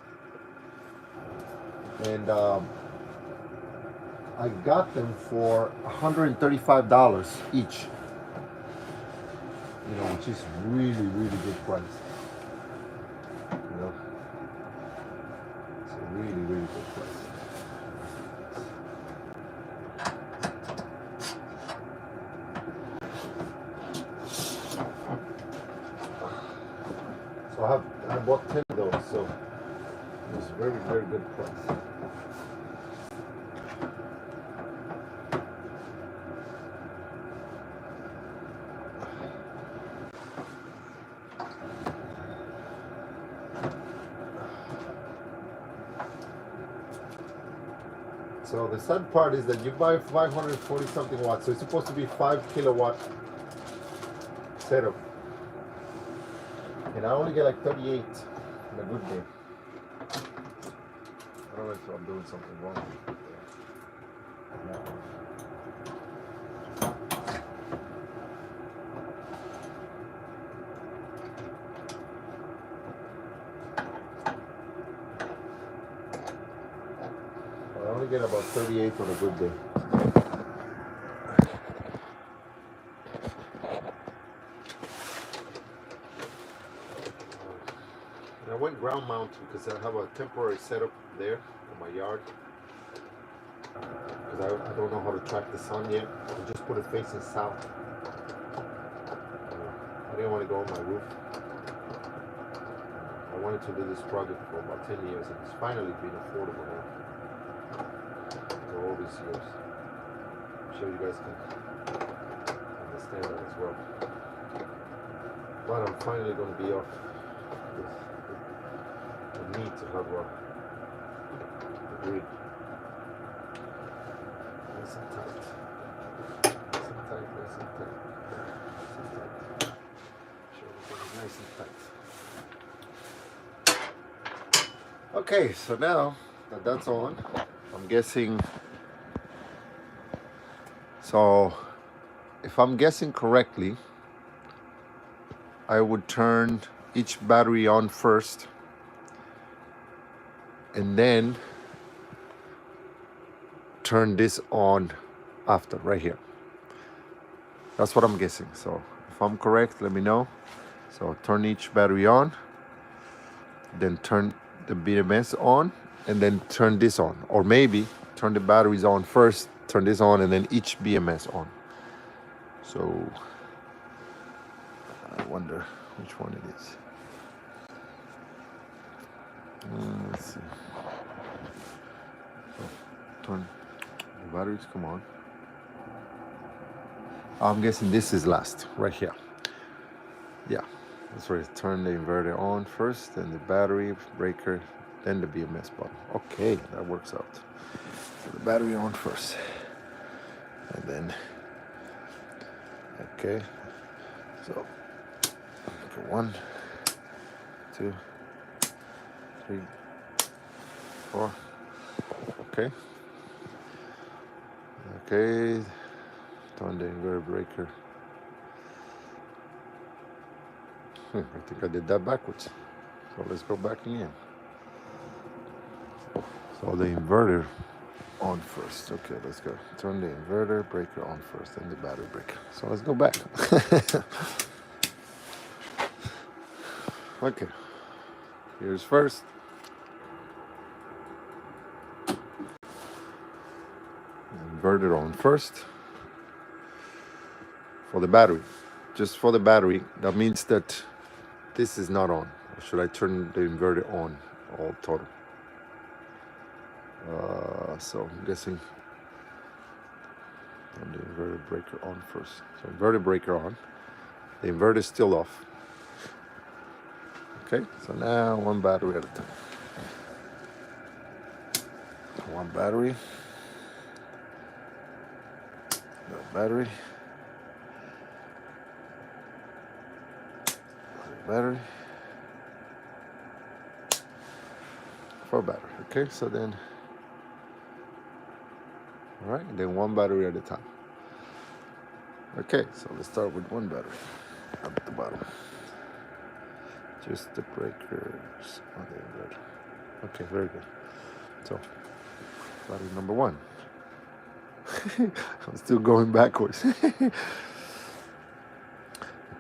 and I got them for $135 each. You know, which is really, really good price. You know, it's a really, really good price. So I bought 10 of those, so it was very, very good price. So the sad part is that you buy 540 something watts, so it's supposed to be 5 kilowatt setup. And I only get like 38 on a good day. I don't know if I'm doing something wrong. I only get about 38 on a good day. And I went ground mount because I have a temporary setup there in my yard. Because I don't know how to track the sun yet. I just put it facing south. I didn't want to go on my roof. I wanted to do this project for about 10 years and it's finally been affordable now. For all these years. I'm sure you guys can understand that as well. But I'm finally going to be off the need to have a grid. Nice and tight. Nice and tight, nice and tight. Nice and tight. Sure everything is nice and tight. Okay, so now that that's on, I'm guessing, so if I'm guessing correctly, I would turn each battery on first and then turn this on after, right here. That's what I'm guessing. So if I'm correct, let me know. So turn each battery on, then turn the BMS on, and then turn this on. Or maybe turn the batteries on first, turn this on, and then each BMS on. So I wonder which one it is. Let's see. So, turn the batteries, come on. I'm guessing this is last, right here. Yeah, that's right. Turn the inverter on first, then the battery breaker, then the BMS button. Okay, that works out. So the battery on first, and then, okay. So, 1, 2, 3, 4. Okay. Okay. Turn the inverter breaker. I think I did that backwards. So let's go back again. So the inverter on first. Okay, let's go. Turn the inverter breaker on first, then the battery breaker. So let's go back. Okay. Here's first. Inverter on first. For the battery. Just for the battery. That means that this is not on. Or should I turn the inverter on all total? So I'm guessing on the inverter breaker on first. So inverter breaker on. The inverter is still off. Okay, so now one battery at a time. One battery. Another battery. Another battery. 4 battery. Okay, so then, all right, then one battery at a time. Okay, so let's start with one battery at the bottom. Just the breakers on the inverter. Okay, very good. So, battery number 1. I'm still going backwards. Okay,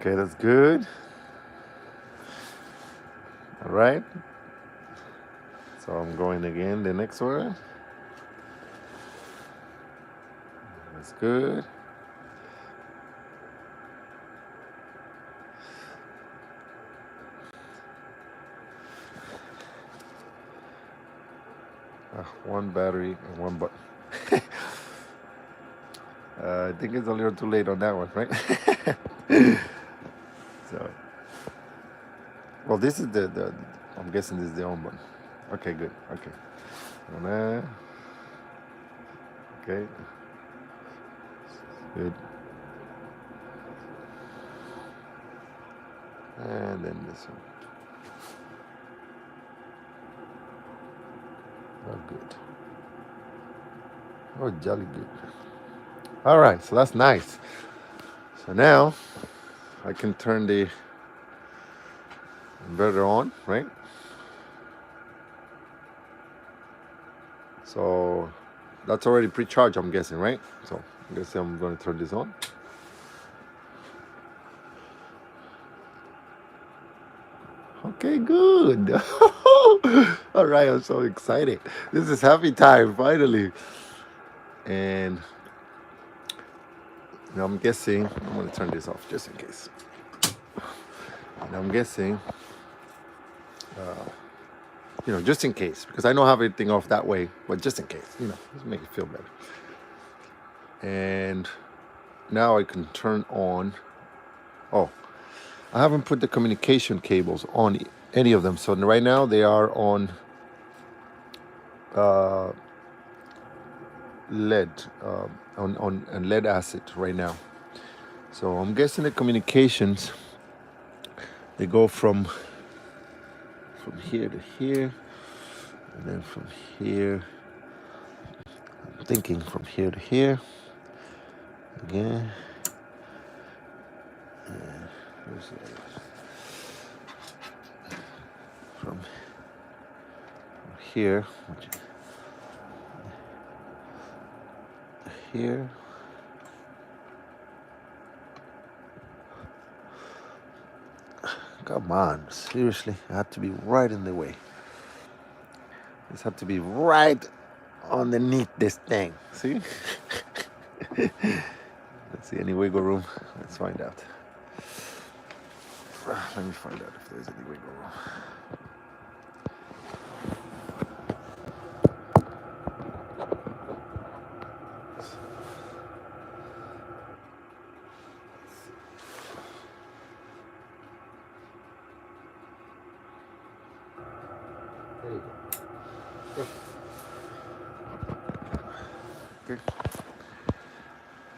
that's good. All right. So I'm going again, the next one. That's good. One battery and one button. I think it's a little too late on that one, right? So, well, this is the I'm guessing this is the on button. Okay, good. Okay. Okay. Good. And then this one. Oh, good. Oh, jolly good. All right, so that's nice. So now I can turn the inverter on, right? So that's already pre-charged, I'm guessing, right? So I guess I'm going to turn this on. Okay, good. All right, I'm so excited. This is happy time, finally. And now I'm guessing, I'm going to turn this off just in case. And I'm guessing, just in case, because I don't have everything off that way, but just in case, just make it feel better. And now I can turn on. Oh, I haven't put the communication cables on any of them. So right now they are on lead, on lead acid right now. So I'm guessing the communications, they go from here to here, and then from here, I'm thinking from here to here again. From here, here. Come on, seriously, I have to be right in the way. This have to be right underneath this thing. See? Let's see, any wiggle room? Let's find out. Let me find out if there's any wiggle room. There you go. Okay.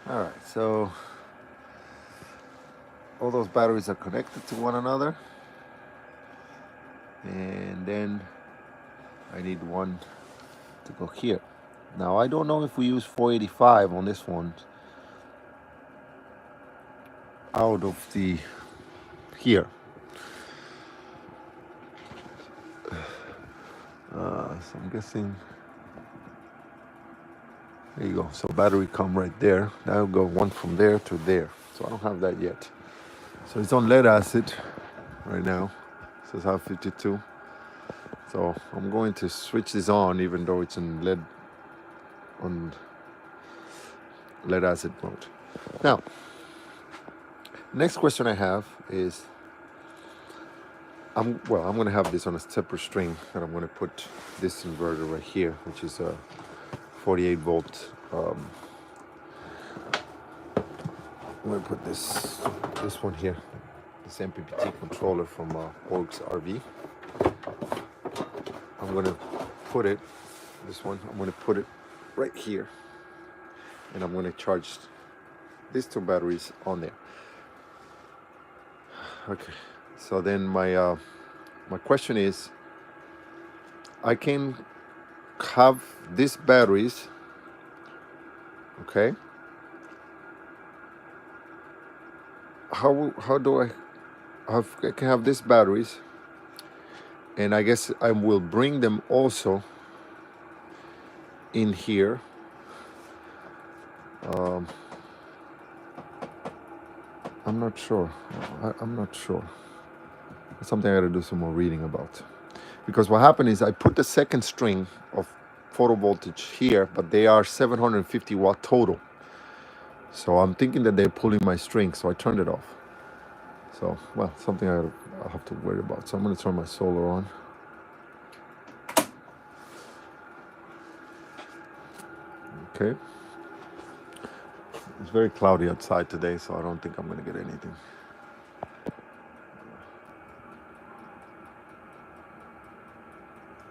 All right, so all those batteries are connected to one another, and then I need one to go here. Now I don't know if we use 485 on this one out of the here. So I'm guessing. There you go. So battery come right there. That'll go one from there to there. So I don't have that yet. So it's on lead acid right now. It says half 52. So I'm going to switch this on even though it's in on lead acid mode. Now, next question I have is I'm going to have this on a separate string, and I'm going to put this inverter right here, which is a 48 volt. I'm going to put this one here, this MPPT controller from Orks RV. I'm going to put it, this one, I'm going to put it right here, and I'm going to charge these two batteries on there. Okay, so then my question is, I can have these batteries, okay? How do I can have these batteries, and I guess I will bring them also in here. I'm not sure. I'm not sure. It's something I got to do some more reading about. Because what happened is I put the second string of photo voltage here, but they are 750 watt total. So I'm thinking that they're pulling my string, so I turned it off. So, well, something I'll have to worry about. So I'm going to turn my solar on. Okay. It's very cloudy outside today, so I don't think I'm going to get anything.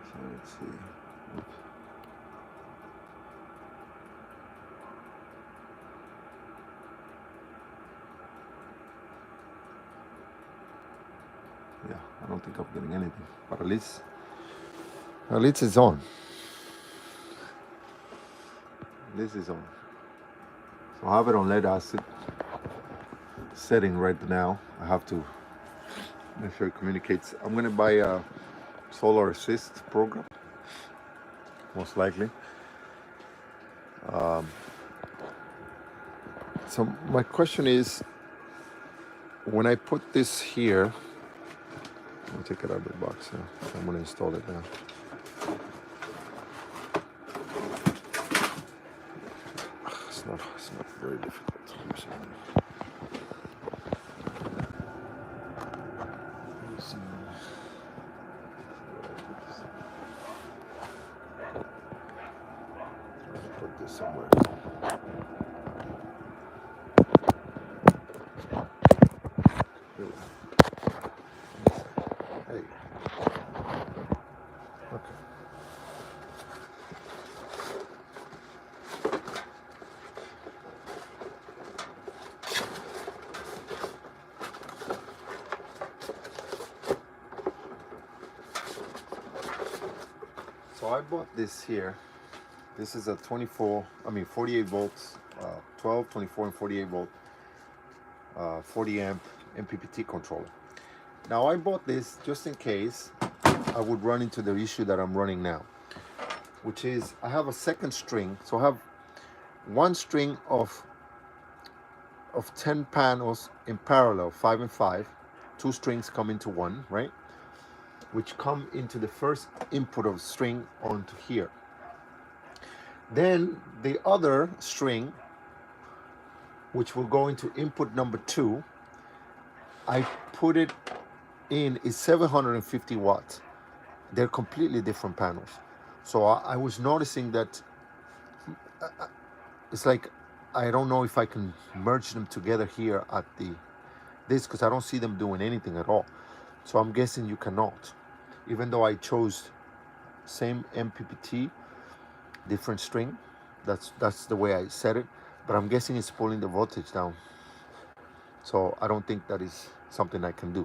So let's see. think of getting anything, but at least it's on. This is on. So I have it on lead acid setting right now. I have to make sure it communicates. I'm gonna buy a solar assist program, most likely. So my question is, when I put this here, I'll take it out of the box now. I'm gonna install it now. It's not very difficult. Put this somewhere. Hey. Okay. So I bought this here. This is a 48 volts, 12, 24, and 48 volt, 40 amp MPPT controller. Now I bought this just in case I would run into the issue that I'm running now, which is I have a second string. So I have one string of 10 panels in parallel, 5 and 5. Two strings come into one, right? Which come into the first input of string onto here. Then the other string, which will go into input number 2, I put it in is 750 watts. They're completely different panels. So I was noticing that it's like, I don't know if I can merge them together here at this, because I don't see them doing anything at all. So I'm guessing you cannot, even though I chose same MPPT, different string. That's the way I set it, but I'm guessing it's pulling the voltage down. So I don't think that is something I can do.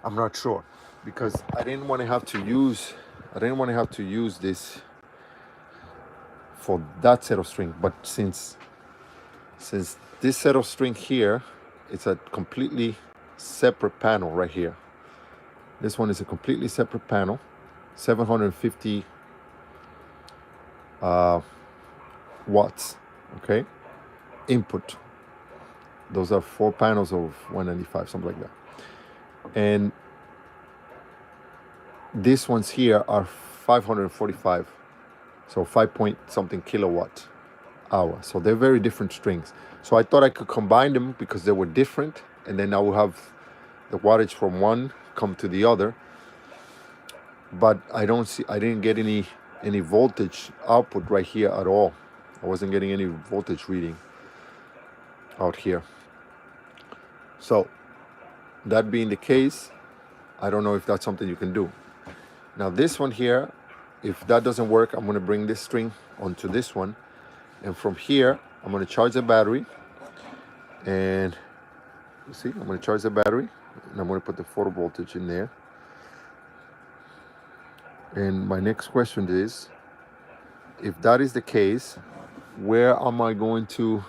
I'm not sure, because I didn't want to have to use this for that set of string. But since this set of string here, it's a completely separate panel right here. This one is a completely separate panel, 750 watts, okay, input. Those are 4 panels of 195, something like that. And these ones here are 545, so 5 point something kilowatt hour. So they're very different strings. So I thought I could combine them because they were different, and then I will have the wattage from one come to the other. But I didn't get any voltage output right here at all. I wasn't getting any voltage reading out here. So that being the case, I don't know if that's something you can do. Now this one here, if that doesn't work, I'm going to bring this string onto this one, and from here I'm going to charge the battery, and you see, I'm going to charge the battery, and I'm going to put the photo voltage in there. And my next question is, if that is the case, where am I going to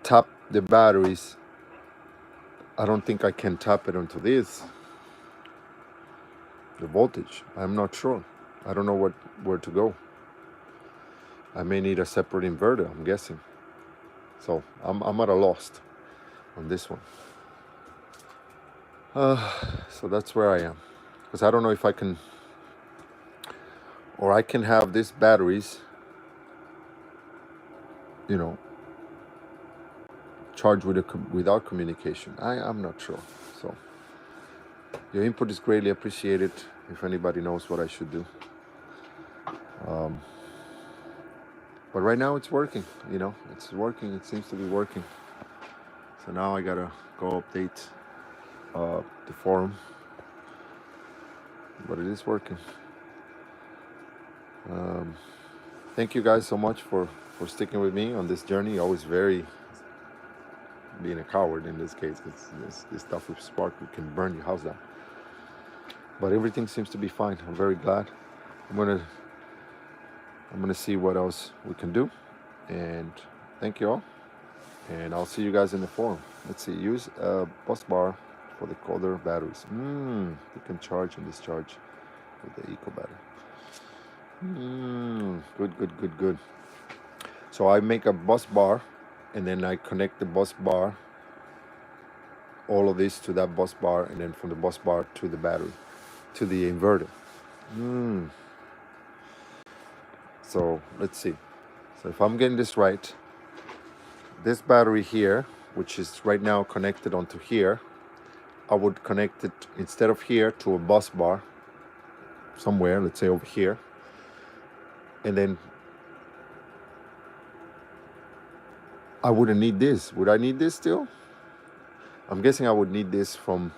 tap the batteries? I don't think I can tap it onto this, the voltage. I'm not sure. I don't know where to go. I may need a separate inverter, I'm guessing. So I'm at a loss on this one. So that's where I am, because I don't know if I can, or I can have these batteries, charged without communication. I'm not sure. So your input is greatly appreciated if anybody knows what I should do. But right now it's working, it's working. It seems to be working. So now I gotta go update the forum, but it is working. Thank you guys so much for for sticking with me on this journey. Always very being a coward in this case, because this stuff with spark can burn your house down. But everything seems to be fine. I'm very glad. I'm gonna see what else we can do. And thank you all. And I'll see you guys in the forum. Let's see. Use a bus bar for the colder batteries. You can charge and discharge with the eco battery. Good. So I make a bus bar, and then I connect the bus bar, all of this to that bus bar, and then from the bus bar to the battery, to the inverter. So let's see. So if I'm getting this right, this battery here, which is right now connected onto here, I would connect it instead of here to a bus bar somewhere, let's say over here, and then I wouldn't need this. Would I need this still? I'm guessing I would need this for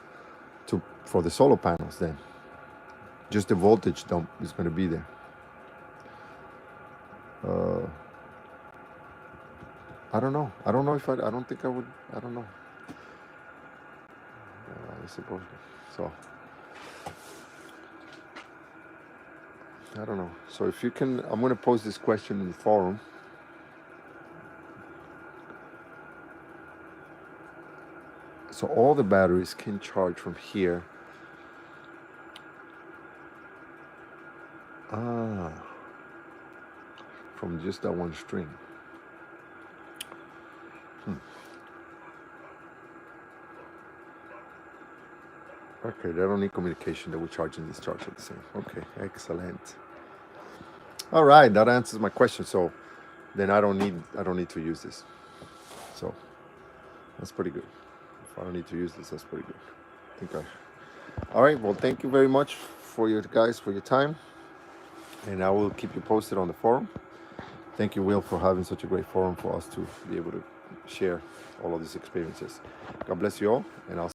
the solar panels then. Just the voltage dump is going to be there. I don't know. I don't know if I don't think I would. I don't know. I suppose so. I don't know. So if you can, I'm going to post this question in the forum. So all the batteries can charge from here. From just that one string. Okay, they don't need communication. They will charge and discharge at the same. Okay, excellent. All right, that answers my question. So then I don't need to use this. So that's pretty good. If I don't need to use this, that's pretty good. All right. Well, thank you very much for your time, and I will keep you posted on the forum. Thank you, Will, for having such a great forum for us to be able to share all of these experiences. God bless you all, and I'll